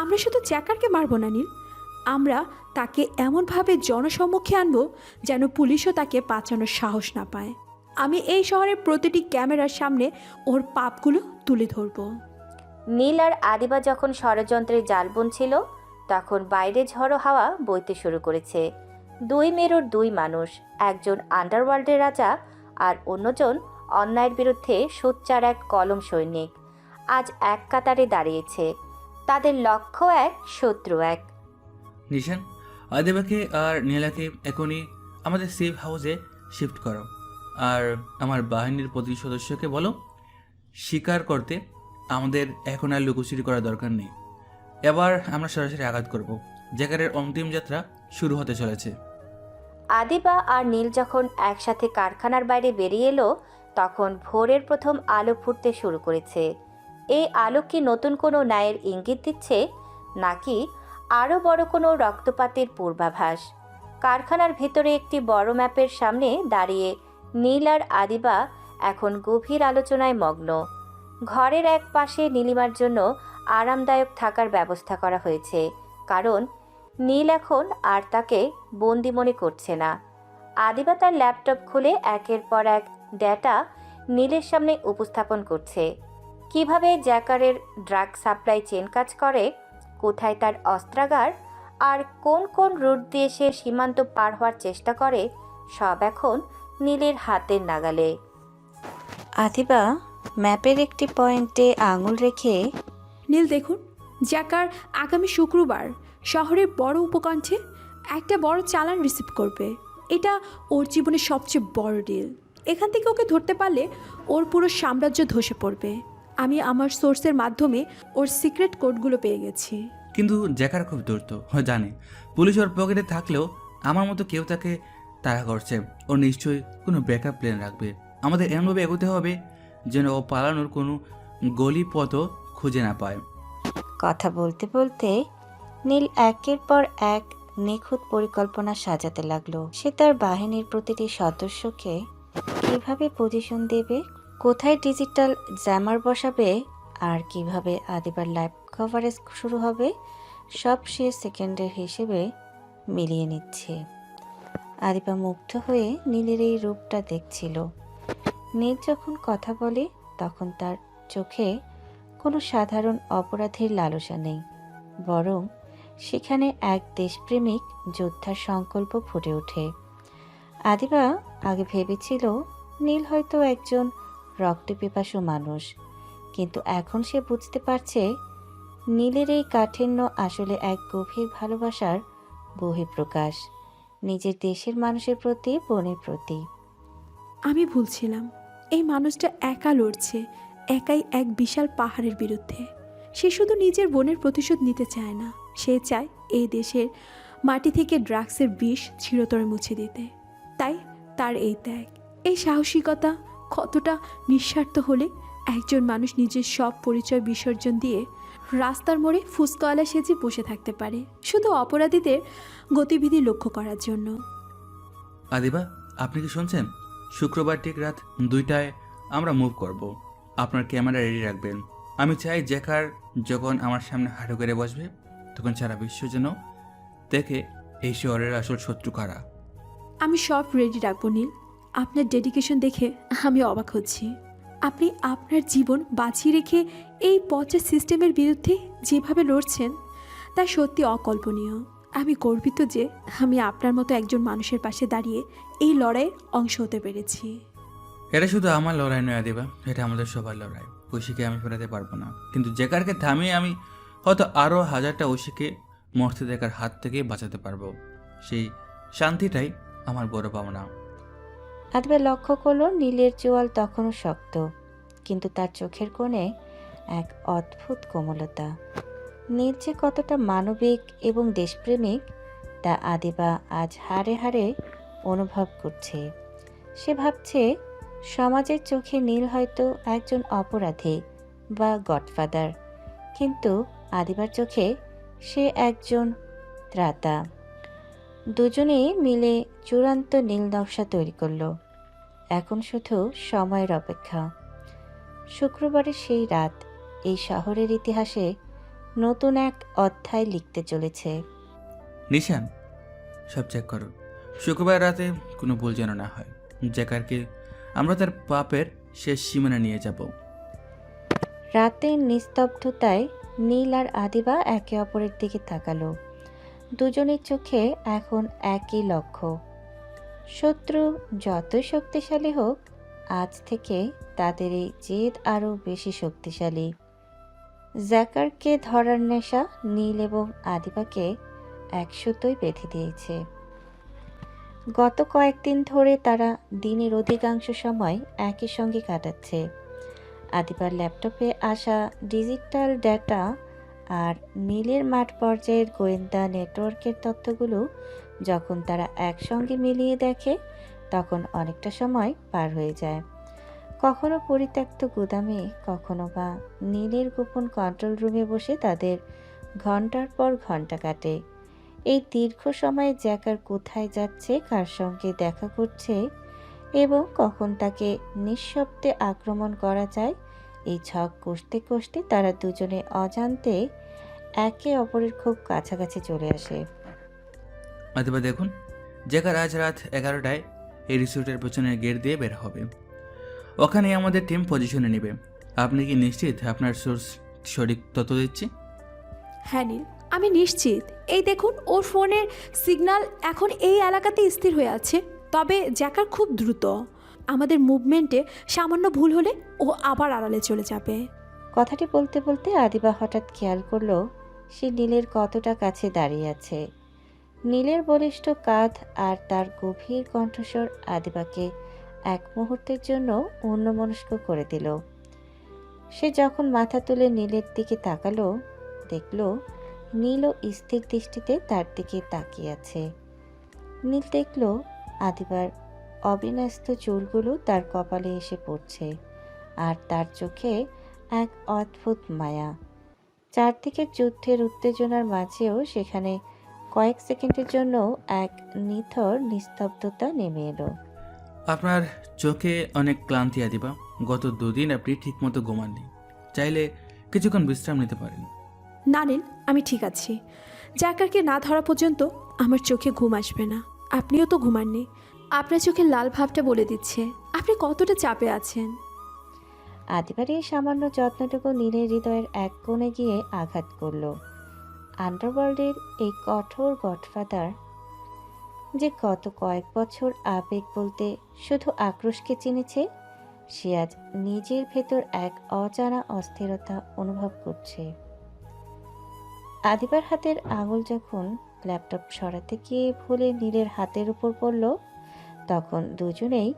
আমরা শুধু জ্যাকারকে মারব না নীল, আমরা তাকে এমনভাবে জনসম্মুখে আনবো যেন পুলিশও তাকে বাঁচানোর সাহস না পায়। আমি এই শহরের প্রতিটি ক্যামেরার সামনে ওর পাপগুলো তুলে ধরব। নীল আর আদিবা যখন ষড়যন্ত্রের জাল বুনছিল, তখন বাইরে ঝড়ো হাওয়া বইতে শুরু করেছে। দুই মেরুর দুই মানুষ, একজন আন্ডারওয়ার্ল্ডের রাজা আর অন্যজন অন্যায়ের বিরুদ্ধে সোচ্চার এক কলম সৈনিক, আজ এক কাতারে দাঁড়িয়েছে। তাদের লক্ষ্য এক, শত্রু এক। নিশান, আদিবাকে আর নীলাকে এখনই আমাদের সেফ হাউসে শিফট করো, আর আমার বাহিনীর প্রতিটি সদস্যকে বলো স্বীকার করতে আমাদের এখন আর লুকোচুরি করার দরকার নেই। এবার আমরা সরাসরি আঘাত করব। জ্যাকারের অন্তিম যাত্রা শুরু হতে চলেছে। আদিবা আর নীল যখন একসাথে কারখানার বাইরে বেরিয়ে এলো, তখন ভোরের প্রথম আলো ফুটতে শুরু করেছে। এই আলো কি নতুন কোনো ন্যায়ের ইঙ্গিত দিচ্ছে, নাকি আরও বড় কোনো রক্তপাতের পূর্বাভাস? কারখানার ভেতরে একটি বড় ম্যাপের সামনে দাঁড়িয়ে নীল আর আদিবা এখন গভীর আলোচনায় মগ্ন। ঘরের এক পাশে নীলিমার জন্য আরামদায়ক থাকার ব্যবস্থা করা হয়েছে, কারণ নীল এখন আর তাকে বন্দি মনে করছে না। আদিবা তার ল্যাপটপ খুলে একের পর এক ডেটা নীলের সামনে উপস্থাপন করছে। কিভাবে জ্যাকারের ড্রাগ সাপ্লাই চেন কাজ করে, কোথায় তার অস্ত্রাগার, আর কোন কোন রুট দিয়ে সে সীমান্ত পার হওয়ার চেষ্টা করে, সব এখন নীলের হাতের নাগালে। আদিবা ম্যাপের একটি পয়েন্টে আঙুল রেখে, নীল দেখুন, জ্যাকার আগামী শুক্রবার শহরের বড় উপকণ্ঠে একটা বড় চালান রিসিভ করবে। এটা ওর জীবনের সবচেয়ে বড় ডিল। এখান থেকে ওকে ধরতে পারলে ওর পুরো সাম্রাজ্য ধসে পড়বে। আমি আমার সোর্সের মাধ্যমে ওর সিক্রেট কোডগুলো পেয়ে গেছি। কিন্তু জ্যাকার খুব ধূর্ত, ও জানে পুলিশ ওর পকেটে থাকলেও আমার মতো কেউ তাকে তাড়া করছে। ও নিশ্চয়ই কোনো ব্যাকআপ প্ল্যান রাখবে। আমাদের এমনভাবে এগোতে হবে যেন ও পালানোর কোনো গলি পথও খুঁজে না পায়। কথা বলতে বলতে নীল একের পর এক নিখুঁত পরিকল্পনা সাজাতে লাগলো। সে তার বাহিনীর প্রতিটি সদস্যকে কিভাবে পজিশন দেবে, কোথায় ডিজিটাল জ্যামার বসাবে, আর কিভাবে আদিবার লাইভ কভারেজ শুরু হবে, সব সে সেকেন্ডের হিসেবে মিলিয়ে নিচ্ছে। আদিবা মুগ্ধ হয়ে নীলের এই রূপটা দেখছিল। নীল যখন কথা বলে তখন তার চোখে কোনো সাধারণ অপরাধীর লালসা নেই, বরং সেখানে এক দেশপ্রেমিক যোদ্ধার সংকল্প ফুটে ওঠে। আদিবা আগে ভেবেছিল নীল হয়তো একজন রক্তপিপাসু মানুষ, কিন্তু এখন সে বুঝতে পারছে নীলের এই কাঠিন্য আসলে এক গভীর ভালোবাসার বহিঃপ্রকাশ, নিজের দেশের মানুষের প্রতি, বোনের প্রতি। আমি ভুলছিলাম, এই মানুষটা একা লড়ছে, একাই এক বিশাল পাহাড়ের বিরুদ্ধে। সে শুধু নিজের বোনের প্রতিশোধ নিতে চায় না, সে চায় এই দেশের মাটি থেকে ড্রাগসের বিষ চিরতরে মুছে দিতে। তাই তার এই ত্যাগ, এই সাহসিকতা কতটা নিঃস্বার্থ হলে একজন মানুষ নিজের সব পরিচয় বিসর্জন দিয়ে রাস্তার মোড়ে ফুসকাওয়ালা সেজে বসে থাকতে পারে শুধু অপরাধীদের গতিবিধি লক্ষ্য করার জন্য। আদিবা, আপনি কি শুনছেন? শুক্রবার ঠিক রাত 2টায় আমরা মুভ করব। আপনার ক্যামেরা রেডি রাখবেন। আমি চাই জ্যাকার যখন আমার সামনে হাঁটু করে বসবে তখন সারা বিশ্ব যেন দেখে এই শহরের আসল শত্রু কারা। আমি সব রেডি রাখবো নীল। আপনার ডেডিকেশন দেখে আমি অবাক হচ্ছি। আপনি আপনার জীবন বাঁচিয়ে রেখে এই পচা সিস্টেমের বিরুদ্ধে যেভাবে লড়ছেন তা সত্যি অকল্পনীয়। আমি গর্বিত যে আমি আপনার মতো একজন মানুষের পাশে দাঁড়িয়ে এই লড়াইয়ের অংশ হতে পেরেছি। এটা শুধু আমার লড়াই নয় আদিবা, এটা আমাদের সবার লড়াই। ঐশীকে আমি ফেরাতে পারবো না, কিন্তু জ্যাকারকে থামিয়ে আমি হয়তো আরও 1000টা ঐশীকে মরতে দেখার হাত থেকে বাঁচাতে পারবো। সেই শান্তিটাই আমার বড় পাওনা। আদিবা লক্ষ্য করলো নীলের চোয়াল তখনও শক্ত, কিন্তু তার চোখের কোণে এক অদ্ভুত কোমলতা। নীল যে কতটা মানবিক এবং দেশপ্রেমিক তা আদিবা আজ হাড়ে হাড়ে অনুভব করছে। সে ভাবছে সমাজের চোখে নীল হয়তো একজন অপরাধী বা গডফাদার, কিন্তু আদিবার চোখে সে একজন ত্রাতা। দুজনেই মিলে চূড়ান্ত নীল নকশা তৈরি করলো। এখন শুধু সময়ের অপেক্ষা। শুক্রবারের সেই রাত এই শহরের ইতিহাসে নতুন এক অধ্যায় লিখতে চলেছে। নিশান, সব চেক করো। শুক্রবার রাতে কোনো ভুল যেন না হয়। জ্যাকারকে আমরা তার পাপের শেষ সীমানা নিয়ে যাব। রাতের নিস্তব্ধতায় নীল আর আদিবা একে অপরের দিকে তাকালো। দুজনের চোখে এখন একই লক্ষ্য। শত্রু যতই শক্তিশালী হোক, আজ থেকে তাদের এই জেদ আরও বেশি শক্তিশালী। জ্যাকারকে ধরার নেশা নীল এবং আদিবাকে এক সুতোয় বেঁধে দিয়েছে। গত কয়েকদিন ধরে তারা দিনের অধিকাংশ সময় একই সঙ্গে কাটাচ্ছে। আদিবার ল্যাপটপে আসা ডিজিটাল ডেটা আর নীলের মাঠ পর্যায়ের গোয়েন্দা নেটওয়ার্কের তথ্যগুলো যখন তারা একসঙ্গে মিলিয়ে দেখে তখন অনেকটা সময় পার হয়ে যায়। কখনো পরিত্যক্ত গুদামে, কখনো বা নীলের গোপন কন্ট্রোল রুমে বসে তাদের ঘন্টার পর ঘন্টা কাটে। এই দীর্ঘ সময়ে জ্যাকার কোথায় যাচ্ছে, কার সঙ্গে দেখা করছে এবং কখন তাকে নিঃশব্দে আক্রমণ করা যায়, এই ছক কষতে কষতে তারা দুজনে অজান্তে একে অপরের খুব কাছাকাছি চলে আসে। আদিবা দেখুন, জ্যাকার আজ রাত 11টায় এই রিসোর্টের পেছনের গেট দিয়ে বের হবে। ওখানেই আমাদের টিম পজিশনে নেবে। আপনি কি নিশ্চিত আপনার সোর্স সঠিক তথ্য দিচ্ছে? হ্যাঁ নীল, আমি নিশ্চিত। এই দেখুন, ওর ফোনের সিগন্যাল এখন এই এলাকাতে স্থির হয়ে আছে। তবে জ্যাকার খুব দ্রুত। আমাদের মুভমেন্টে সামান্য ভুল হলে ও আবার আড়ালে চলে যাবে। কথাটি বলতে বলতে আদিবা হঠাৎ খেয়াল করলো সে নীলের কতটা কাছে দাঁড়িয়ে আছে। নীলের বলিষ্ঠ কাঁধ আর তার গভীর কণ্ঠস্বর আদিবাকে এক মুহূর্তের জন্য অন্যমনস্ক করে দিল। সে যখন মাথা তুলে নীলের দিকে তাকালো, দেখল নীলও স্থির দৃষ্টিতে তার দিকে তাকিয়ে আছে। নীল দেখল আদিবার অবিন্যস্ত চুলগুলো তার কপালে এসে পড়ছে, আর তার চোখে এক অদ্ভুত মায়া। চারদিকের যুদ্ধের উত্তেজনার মাঝেও সেখানে কয়েক সেকেন্ডের জন্য এক নিথর নিস্তব্ধতা নেমে এলো। আপনার চোখে অনেক ক্লান্তি আদিবা। গত 2 দিন আপনি ঠিকমতো ঘুমাননি। চাইলে কিছুক্ষণ বিশ্রাম নিতে পারেন। না নীল, আমি ঠিক আছি। জ্যাকারকে না ধরা পর্যন্ত আমার চোখে ঘুম আসবে না। আপনিও তো ঘুমাননি। আপনার চোখের লাল ভাবটা বলে দিচ্ছে আপনি কতটা চাপে আছেন। আদিবার এই সামান্য যত্নটুকু নীলের হৃদয়ের এক কোণে গিয়ে আঘাত করল। আন্ডারওয়ার্ল্ডের এই কঠোর গডফাদার যে গত কয়েক বছর আবেগ বলতে শুধু আক্রোশকে চিনেছে, সে আজ নিজের ভেতর এক অজানা অস্থিরতা অনুভব করছে। আদিবার হাতের আঙুল যখন ল্যাপটপ সরাতে গিয়ে ভুলে নীলের হাতের উপর পড়ল, তখন দুজনেই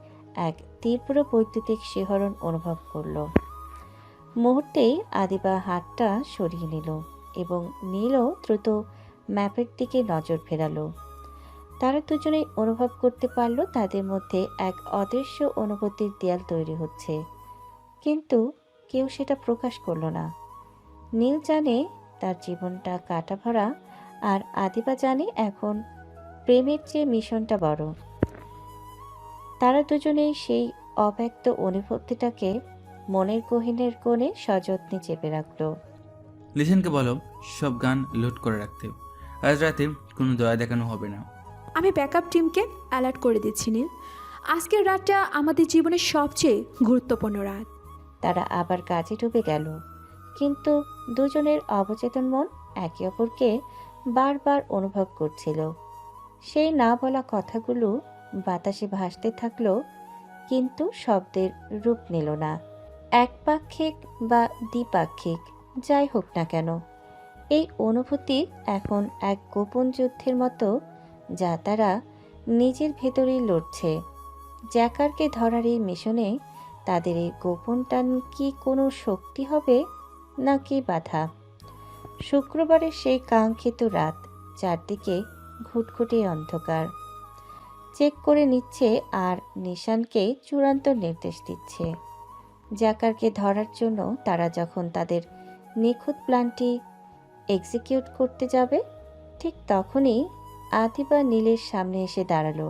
এক তীব্র বৈদ্যুতিক শিহরণ অনুভব করল। মুহূর্তেই আদিবা হাতটা সরিয়ে নিল এবং নীলও দ্রুত ম্যাপের দিকে নজর ফেরালো। তারা দুজনেই অনুভব করতে পারল তাদের মধ্যে এক অদৃশ্য অনুভূতির দেয়াল তৈরি হচ্ছে, কিন্তু কেউ সেটা প্রকাশ করল না। নীল জানে তার জীবনটা কাটাভরা, আর আদিবা জানে এখন প্রেমের চেয়ে মিশনটা বড়। তারা দুজনেই সেই অব্যক্ত অনুভূতিটাকে মনের গহীনের কোণে সযত্নে চেপে রাখল। লিসেনকে বলো সব গান লোড করে রাখতে, আজ রাতে কোনো দয়া দেখানো হবে না। আমি ব্যাকআপ টিমকে অ্যালার্ট করে দিচ্ছি নীল। আজকের রাতটা আমাদের জীবনের সবচেয়ে গুরুত্বপূর্ণ রাত। তারা আবার কাজে ডুবে গেল, কিন্তু দুজনের অবচেতন মন একে অপরকে বারবার অনুভব করছিল। সেই না বলা কথাগুলো বাতাসে ভাসতে থাকলো, কিন্তু শব্দের রূপ নিল না। একপাক্ষিক বা দ্বিপাক্ষিক যাই হোক না কেন, এই অনুভূতি এখন এক গোপন যুদ্ধের মতো, যা তারা নিজের ভেতরেই লড়ছে। জ্যাকারকে ধরার এই মিশনে তাদের এই গোপন টান কি কোনো শক্তি হবে নাকি বাধা? শুক্রবারের সেই কাঙ্ক্ষিত রাত, চারদিকে ঘুটঘুটে অন্ধকার। চেক করে নিচ্ছে আর নিশানকে চূড়ান্ত নির্দেশ দিচ্ছে। জ্যাকারকে ধরার জন্য তারা যখন তাদের নিখুঁত প্ল্যানটি এক্সিকিউট করতে যাবে, ঠিক তখনই আদিবা নীলের সামনে এসে দাঁড়ালো।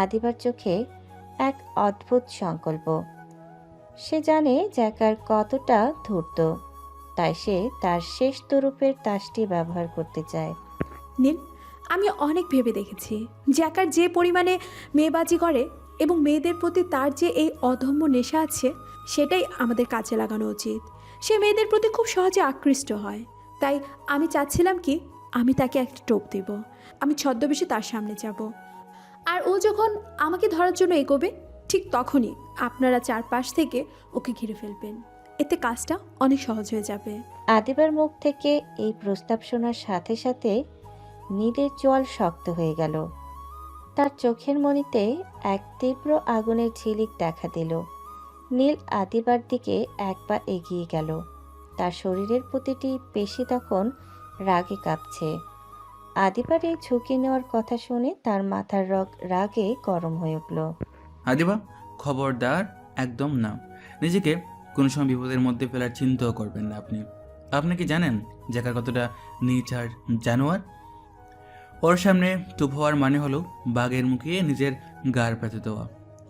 আদিবার চোখে এক অদ্ভুত সংকল্প। সে জানে জ্যাকার কতটা ধূর্ত, তাই সে তার শেষ তরুপের তাসটি ব্যবহার করতে চায়। নীল, আমি অনেক ভেবে দেখেছি জ্যাকার যে পরিমাণে মেয়েবাজি করে এবং মেয়েদের প্রতি তার যে এই অদম্য নেশা আছে, সেটাই আমাদের কাজে লাগানো উচিত। সে মেয়েদের প্রতি খুব সহজে আকৃষ্ট হয়, তাই আমি চাচ্ছিলাম কি আমি তাকে একটা টোপ দেব। আমি ছদ্মবেশে তার সামনে যাব, আর ও যখন আমাকে ধরার জন্য এগোবে, ঠিক তখনই আপনারা চারপাশ থেকে ওকে ঘিরে ফেলবেন। এতে কাজটা অনেক সহজ হয়ে যাবে। আদিবার মুখ থেকে এই প্রস্তাব শোনার সাথে সাথে নীলের চোয়াল শক্ত হয়ে গেল। তার চোখের মণিতে এক তীব্র আগুনের ঝিলিক দেখা দিল। নীল আদিবার দিকে এক পা এগিয়ে গেল। তার শরীরের প্রতিটি পেশি তখন রাগে কাঁপছে। আদিবার এই ঝুঁকি নেওয়ার কথা শুনে তার মাথার রাগে গরম হয়ে উঠল। আদিবা, খবরদার, একদম না। নিজেকে কোনো সময় বিপদের মধ্যে ফেলার চিন্তাও করবেন না। আপনি কি জানেন জ্যাকার কতটা নীচ আর জানোয়ার? ওর সামনে চুপ হওয়ার মানে হলো বাঘের মুখে নিজের গাড় পেতে দেওয়া।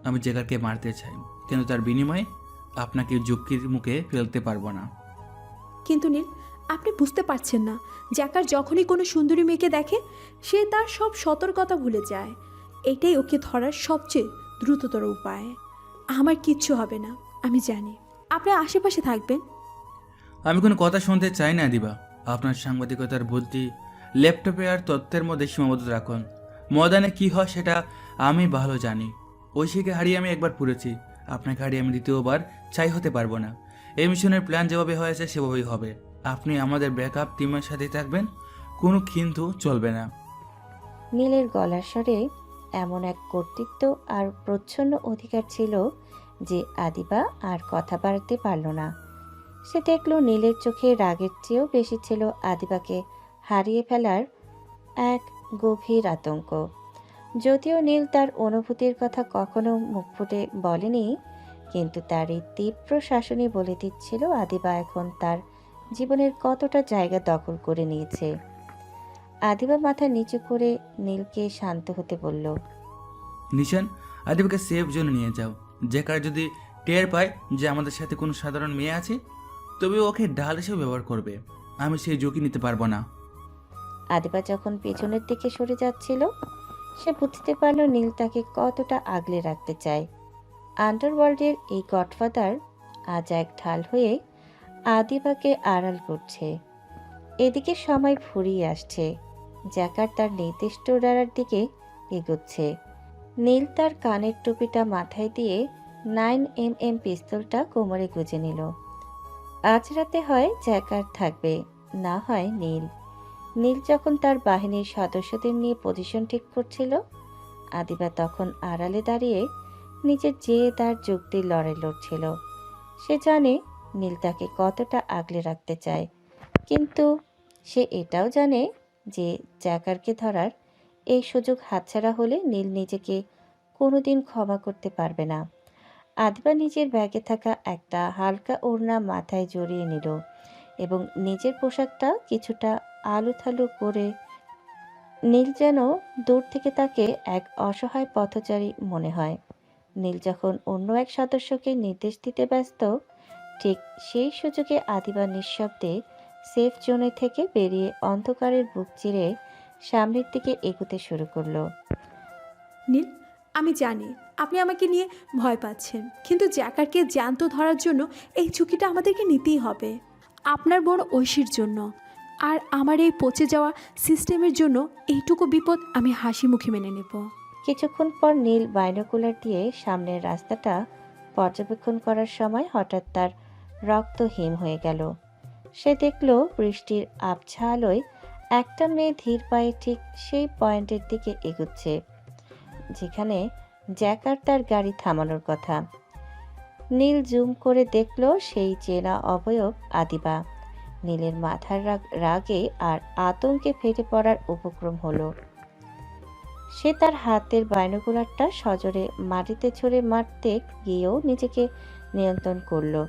আমি জ্যাকারকে মারতে চাই, কিন্তু তার বিনিময়ে আপনাকে ঝুঁকির মুখে ফেলতে পারবো না। কিন্তু নীল, আপনি বুঝতে পারছেন না, জ্যাকার যখনই কোনো সুন্দরী মেয়েকে দেখে, সে তার সব সতর্কতা ভুলে যায়। এটাই ওকে ধরার সবচেয়ে দ্রুততর উপায়। আমার কিচ্ছু হবে না, আমি জানি। আপনি আশেপাশে থাকবেন। আমি কোনো কথা শুনতে চাই না দিবা। আপনার সাংবাদিকতার বুদ্ধি ল্যাপটপে আর তথ্যের মধ্যে সীমাবদ্ধ রাখুন। ময়দানে কি হয় সেটা আমি ভালো জানি। ঐশীকে হারিয়ে আমি একবার পুড়েছি, আপনাকে হারিয়ে আমি দ্বিতীয়বার চাই হতে পারবো না। এই মিশনের প্ল্যান যেভাবে হয়েছে সেভাবেই হবে। আপনি আমাদের ব্যাকআপ টিমের সাথেই থাকবেন, কোনো কিন্তু চলবে না। নীলের গলার স্বরে এমন এক কর্তৃত্ব আর প্রচ্ছন্ন অধিকার ছিল যে আদিবা আর কথা বাড়াতে পারল না। সে দেখল নীলের চোখে রাগের চেয়েও বেশি ছিল আদিবাকে হারিয়ে ফেলার এক গভীর আতঙ্ক। যদিও নীল তার অনুভূতির কথা কখনো মুখ ফুটে বলেনি, কিন্তু তার এই তীব্র শাসনই বলে দিচ্ছিল আদিবা এখন তার জীবনের কতটা জায়গা দখল করে নিয়েছে। আদিবা মাথা নিচু করে নীলকে শান্ত হতে বলল। নিশান, আদিবাকে সেফ জোনে নিয়ে যাও। জ্যাকার যদি টের পায় যে আমাদের সাথে কোনো সাধারণ মেয়ে আছে, তবে ওকে ঢাল হিসেবে ব্যবহার করবে। আমি সেই ঝুঁকি নিতে পারবো না। আদিবা যখন পেছনের দিকে সরে যাচ্ছিল, সে বুঝতে পারল নীল তাকে কতটা আগলে রাখতে চায়। আন্ডারওয়ার্ল্ডের এই গডফাদার আজ এক ঢাল হয়ে আদিবাকে আড়াল করছে। এদিকে সময় ফুরিয়ে আসছে। জ্যাকার তার নির্দিষ্ট ডারার দিকে এগোচ্ছে। নীল তার কানের টুপিটা মাথায় দিয়ে 9mm পিস্তলটা কোমরে গুজে নিল। আজ রাতে হয় জ্যাকার থাকবে, না হয় নীল। নীল যখন তার বাহিনীর সদস্যদের নিয়ে পজিশন ঠিক করছিল, আদিবা তখন আড়ালে দাঁড়িয়ে নিজের তার যুক্তির লড়াই লড়ছিল। সে জানে নীল তাকে কতটা আগলে রাখতে চায়, কিন্তু সে এটাও জানে যে জ্যাকারকে ধরার এই সুযোগ হাতছাড়া হলে নীল নিজেকে কোনোদিন ক্ষমা করতে পারবে না। আদিবা নিজের ব্যাগে থাকা একটা হালকা ওড়না মাথায় জড়িয়ে নিল এবং নিজের পোশাকটা কিছুটা আলুথালু করে। নীল যেন দূর থেকে তাকে এক অসহায় পথচারী মনে হয়। নীল যখন অন্য এক সদস্যকে নির্দেশ দিতে ব্যস্ত, ঠিক সেই সুযোগে আদিবা নিঃশব্দে সেফ জোনে থেকে বেরিয়ে অন্ধকারের বুক চিরে সামনের দিকে এগোতে শুরু করলো। নীল, আমি জানি আপনি আমাকে নিয়ে ভয় পাচ্ছেন, কিন্তু জ্যাকারকে জ্যান্ত ধরার জন্য এই ঝুঁকিটা আমাদেরকে নিতেই হবে। আপনার বড় ঐশীর জন্য আর আমার এই পচে যাওয়া সিস্টেমের জন্য এইটুকু বিপদ আমি হাসি মুখে মেনে নেব। কিছুক্ষণ পর নীল বাইনোকুলার দিয়ে সামনের রাস্তাটা পর্যবেক্ষণ করার সময় হঠাৎ তার রক্ত হিম হয়ে গেল। সে দেখল বৃষ্টির আবছা আলোয় একটা মেয়ে ধীর পায়ে ঠিক সেই পয়েন্টের দিকে এগুচ্ছে যেখানে জ্যাকার তার গাড়ি থামানোর কথা। নীল জুম করে দেখল সেই চেনা অবয়ব আদিবা। নীলের মাথার রাগে আর আতঙ্কে ফেটে পড়ার উপক্রম হলো। সে তার হাতের বাইনোকুলারটা সজোরে মাটিতে ছুঁড়ে মারতে গিয়েও নিজেকে নিয়ন্ত্রণ করলো।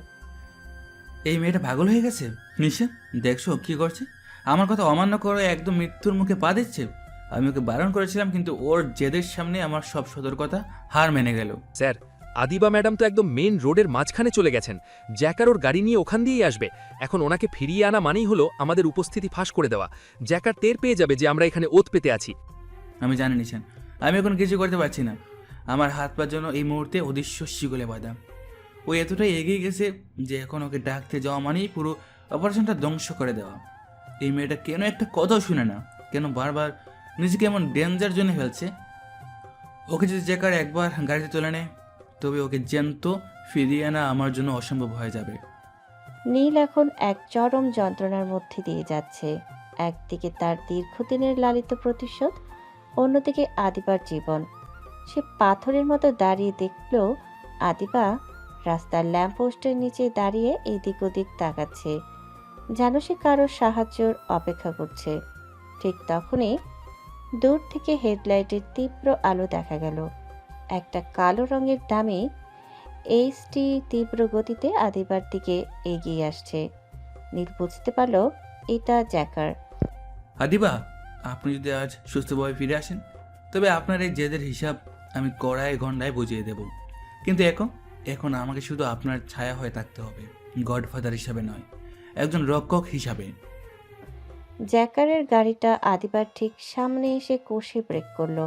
এই মেয়েটা পাগল হয়ে গেছে। নিশা, দেখছো কি করছে? আমার কথা অমান্য করে একদম মৃত্যুর মুখে পা দিচ্ছে। আমি ওকে বারণ করেছিলাম, কিন্তু ওর জেদের সামনে আমার সব সতর্কতা হার মেনে গেল। স্যার, আদিবা ম্যাডাম তো একদম মেন রোডের মাঝখানে চলে গেছেন। জ্যাকার ওর গাড়ি নিয়ে ওখান দিয়েই আসবে। এখন ওনাকে ফিরিয়ে আনা মানেই হলো আমাদের উপস্থিতি ফাঁস করে দেওয়া। জ্যাকার টের পেয়ে যাবে যে আমরা এখানে ওত পেতে আছি। আমি জানি নিশান, আমি এখন কিছু করতে পারছি না। আমার হাত পার জন্য এই মুহূর্তে অদৃশ্য শিকলে বাঁধা। ও এতটাই এগিয়ে গেছে যে এখন ওকে ডাকতে যাওয়া মানেই পুরো অপারেশনটা ধ্বংস করে দেওয়া। এই মেয়েটা কেন একটা কথাও শুনে না, কেন বারবার নিজেকে এমন ডেঞ্জার জন্য ফেলছে। ওকে যদি জ্যাকার একবার গাড়িতে তুলে নেয়, তবে ওকে জ্যান্ত ফিরিয়ে আনা আমার জন্য অসম্ভব হয়ে যাবে। নীল এখন এক চরম যন্ত্রণার মধ্যে দিয়ে যাচ্ছে। একদিকে তার দীর্ঘদিনের লালিত প্রতিশোধ, অন্যদিকে আদিবার জীবন। সে পাথরের মতো দাঁড়িয়ে দেখল আদিবা রাস্তার ল্যাম্পপোস্টের নিচে দাঁড়িয়ে এদিক ওদিক তাকাচ্ছে, যেন সে কারোর সাহায্যের অপেক্ষা করছে। ঠিক তখনই দূর থেকে হেডলাইটের তীব্র আলো দেখা গেল। একটা কালো রঙের দামি এইচটি তীব্র গতিতে আদিবার দিকে এগিয়ে আসছে। নীল বুঝতে পারল এটা জ্যাকার। আদিবা, আপনি যদি আজ সুস্থভাবে ফিরে আসেন, তবে আপনার এই জেদের হিসাব আমি কড়ায় ঘণ্টায় বুঝিয়ে দেব। কিন্তু এখন আমাকে শুধু আপনার ছায়া হয়ে থাকতে হবে, গডফাদার হিসাবে নয়, একজন রক্ষক হিসাবে। জ্যাকারের গাড়িটা আদিবার ঠিক সামনে এসে কষে ব্রেক করলো।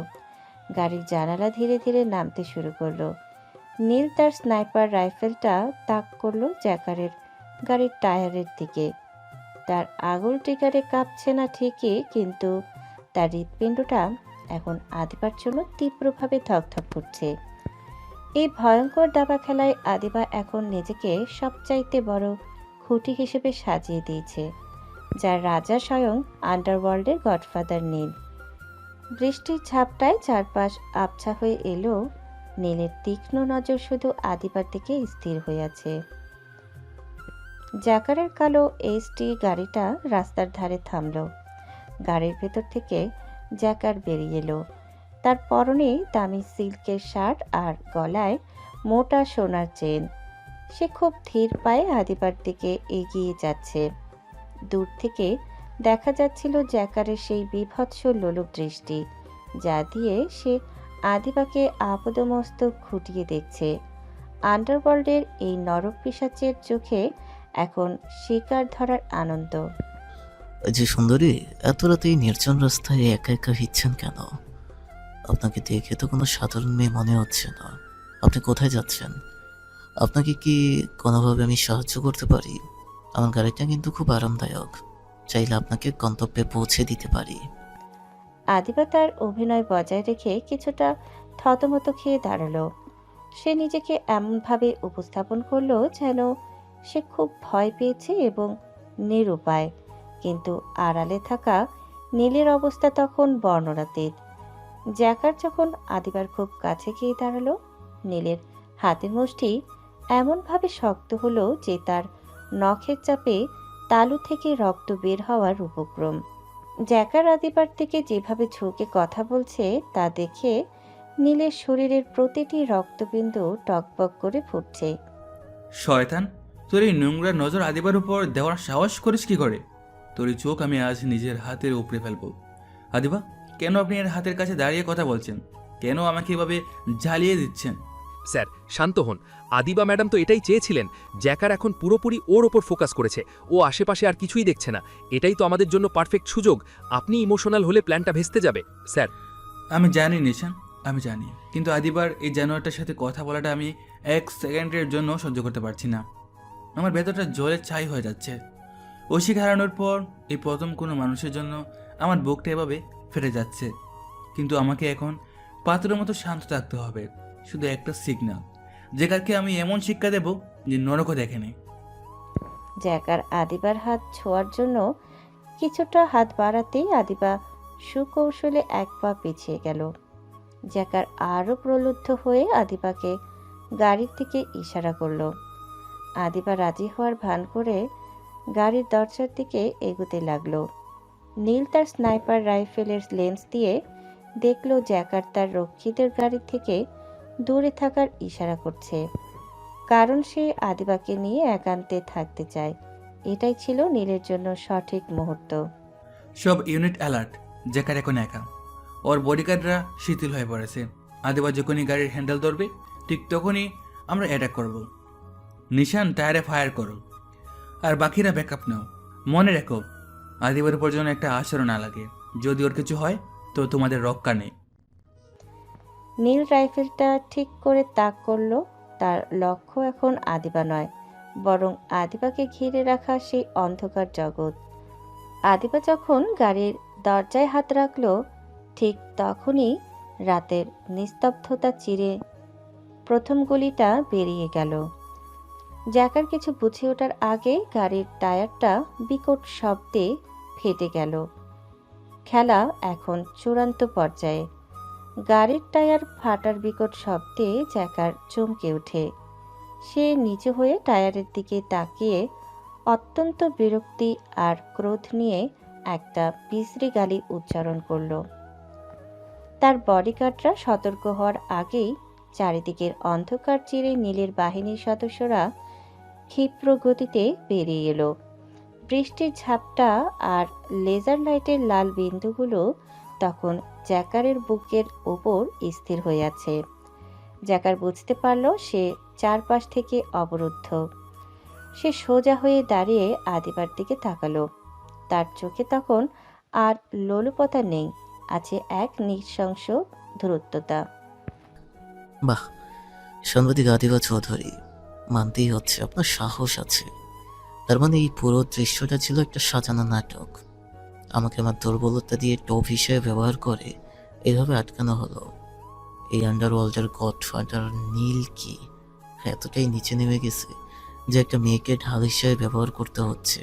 গাড়ির জানালা ধীরে ধীরে নামতে শুরু করলো। নীল তার স্নাইপার রাইফেলটা তাক করলো জ্যাকারের গাড়ির টায়ারের দিকে। তার আঙুল ট্রিগারে কাঁপছে না ঠিকই, কিন্তু তার হৃৎপিণ্ডটা এখন আদিবার জন্য তীব্রভাবে ধকধক করছে। এই ভয়ঙ্কর দাবা খেলায় আদিবা এখন নিজেকে সবচাইতে বড় খুঁটি হিসেবে সাজিয়ে দিয়েছে, যার রাজা স্বয়ং আন্ডারওয়ার্ল্ডের গডফাদার নীল। বৃষ্টির ঝাপটায় চারপাশ আবছা হয়ে এলো। নীলের তীক্ষ্ণ নজর শুধু আদিবার দিকে স্থির হয়ে আছে। জ্যাকারের কালো এইচটি গাড়িটা রাস্তার ধারে থামল। গাড়ির ভেতর থেকে জ্যাকার বেরিয়ে এলো। তার পরনে দামি সিল্কের শার্ট আর গলায় মোটা সোনার চেন। সে খুব ধীর পায়ে আদিবার দিকে এগিয়ে যাচ্ছে। দূর থেকে দেখা যাচ্ছিল জ্যাকারের সেই বীভৎস লোলুপ দৃষ্টি, যা দিয়ে সে আদিবাকে আপদমস্তক খুঁটিয়ে দেখছে। আন্ডারওয়ার্ল্ডের এই নরক পিশাচের চোখে এখন শিকার ধরার আনন্দ। যে সুন্দরী, এত রাতে এই নির্জন রাস্তায় একা একা হিচ্ছেন কেন? আপনাকে দেখে তো কোনো সাধারণ মেয়ে মনে হচ্ছে না। আপনি কোথায় যাচ্ছেন? আপনাকে কি কোনোভাবে আমি সাহায্য করতে পারি? আমার গাড়িটা কিন্তু খুব আরামদায়ক, চাইলে আপনাকে গন্তব্যে পৌঁছে দিতে পারি। আদিবা তার অভিনয় বজায় রেখে কিছুটা থতমত খেয়ে দাঁড়ালো। সে নিজেকে এমনভাবে উপস্থাপন করলো যেন সে খুব ভয় পেয়েছে এবং নিরুপায়, কিন্তু আড়ালে থাকা নীলের অবস্থা তখন বর্ণনাতীত। জ্যাকার যখন আদিবার খুব কাছে গিয়ে দাঁড়ালো, নীলের হাতের মুষ্টি এমনভাবে শক্ত হলো যে তার নখের চাপে তালু থেকে রক্ত বের হওয়ার উপক্রম। জ্যাকার আদিবার থেকে যেভাবে ঝুঁকে কথা বলছে তা দেখে নীলের শরীরের প্রতিটি রক্তবিন্দু টকবক করে ফুটছে। শয়তান, তোর এই নোংরা নজর আদিবার উপর দেওয়ার সাহস করিস কি করে? তোর এই চোখ আমি আজ নিজের হাতের উপরে ফেলবো। আদিবা, কেন আপনি এর হাতের কাছে দাঁড়িয়ে কথা বলছেন? কেন আমাকে এভাবে জ্বালিয়ে দিচ্ছেন? স্যার শান্ত হন। আদিবা ম্যাডাম তো এটাই চেয়েছিলেন। জ্যাকার এখন পুরোপুরি ওর ওপর ফোকাস করেছে, ও আশেপাশে আর কিছুই দেখছে না। এটাই তো আমাদের জন্য পারফেক্ট সুযোগ। আপনি ইমোশনাল হলে প্ল্যানটা ভেস্তে যাবে স্যার। আমি জানি নিশান, আমি জানি, কিন্তু আদিবার এই জানোয়ারটার সাথে কথা বলাটা আমি 1 সেকেন্ডের জন্য সহ্য করতে পারছি না। আমার ভেতরটা জলে ছাই হয়ে যাচ্ছে। ঐশিক হারানোর পর এই প্রথম কোনো মানুষের জন্য আমার বুকটা এভাবে ফেটে যাচ্ছে। কিন্তু আমাকে এখন পাথরের মতো শান্ত থাকতে হবে। শুধু একটা সিগন্যাল, যেকারকে আমি এমন শিক্ষা দেব যে নরকও দেখেনি। জ্যাকার আদিবার হাত ছোঁয়ার জন্য কিছুটা হাত বাড়াতেই আদিবা সুকৌশলে এক পা পিছিয়ে গেল। জ্যাকার আরও প্রলুব্ধ হয়ে আদিবাকে গাড়ির দিকে ইশারা করলো। আদিবা রাজি হওয়ার ভান করে গাড়ির দরজার দিকে এগোতে লাগলো। নীল তার স্নাইপার রাইফেলের লেন্স দিয়ে দেখলো জ্যাকার তার রক্ষীদের গাড়ি থেকে দূরে থাকার ইশারা করছে, কারণ সে আদিবাকে নিয়ে একান্তে থাকতে চায়। এটাই ছিল নীলের জন্য সঠিক মুহূর্ত। সব ইউনিট অ্যালার্ট, জ্যাকার এখন একা। ওর বডিগার্ডরা শিথিল হয়ে পড়েছে। আদিবা যখনই গাড়ির হ্যান্ডেল ধরবে ঠিক তখনই আমরা অ্যাটাক করব। নিশান, টায়ারে ফায়ার করো, আর বাকিরা ব্যাকআপ নাও। মনে রেখো, আদিবার উপর যেন একটা আচরণ না লাগে। যদি ওর কিছু হয় তো তোমাদের রক্ষা নেই। নীল রাইফেলটা ঠিক করে তাক করলো। তার লক্ষ্য এখন আদিবা নয়, বরং আদিবাকে ঘিরে রাখা সেই অন্ধকার জগৎ। আদিবা যখন গাড়ির দরজায় হাত রাখলো ঠিক তখনই রাতের নিস্তব্ধতা চিরে প্রথম গুলিটা বেরিয়ে গেল। জ্যাকার কিছু বুঝে ওঠার আগে গাড়ির টায়ারটা বিকট শব্দে ফেটে গেল। খেলা এখন চূড়ান্ত পর্যায়ে। গাড়ির টায়ার ফাটার বিকট শব্দে জ্যাকার চমকে ওঠে। সে নিচু হয়ে টায়ারের দিকে তাকিয়ে অত্যন্ত বিরক্তি আর ক্রোধ নিয়ে একটা বিশ্রী গালি উচ্চারণ করল। তার বডিগার্ডরা সতর্ক হওয়ার আগেই চারিদিকের অন্ধকার চিরে নীলের বাহিনীর সদস্যরা ক্ষিপ্র গতিতে বেরিয়ে এলো। বৃষ্টির ঝাপটা আর লেজার লাইটের লাল বিন্দুগুলো তখন জ্যাকারের বুকের ওপর স্থির হয়ে আছে। জ্যাকার বুঝতে পারল সে চারপাশ থেকে অবরুদ্ধ। সে সোজা হয়ে দাঁড়িয়ে আদিবার দিকে তাকালো। তার চোখে তখন আর লোলুপতা নেই, আছে এক নৃশংস ধূর্ততা। বাহ, সাংবাদিক আদিবা চৌধুরী, মানতেই হচ্ছে আপনার সাহস আছে। তার মানে এই পুরো দৃশ্যটা ছিল একটা সাজানো নাটক। আমাকে আমার দুর্বলতা দিয়ে টোপ হিসেবে ব্যবহার করে এভাবে আটকানো হলো। এই আন্ডারওয়ার্ল্ডের গডফাদার নীল কি এতটাই নিচে নেমে গেছে যে একটা মেয়েকে ঢাল হিসেবে ব্যবহার করতে হচ্ছে?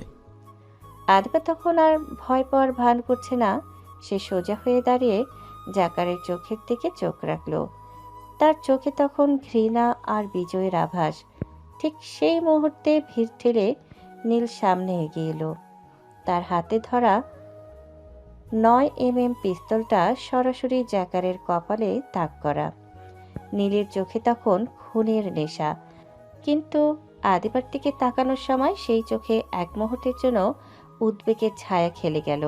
আদিবা তখন আর ভয় পাওয়ার ভান করছে না। সে সোজা হয়ে দাঁড়িয়ে জ্যাকারের চোখের দিকে চোখ রাখলো। তার চোখে তখন ঘৃণা আর বিজয়ের আভাস। ঠিক সেই মুহূর্তে ভিড় ঠেলে নীল সামনে এগিয়ে এলো। তার হাতে ধরা 9mm পিস্তলটা সরাসরি জ্যাকারের কপালে তাক করা। নীলের চোখে তখন খুনের নেশা, কিন্তু আদিবার দিকে তাকানোর সময় সেই চোখে এক মুহূর্তের জন্য উদ্বেগের ছায়া খেলে গেল।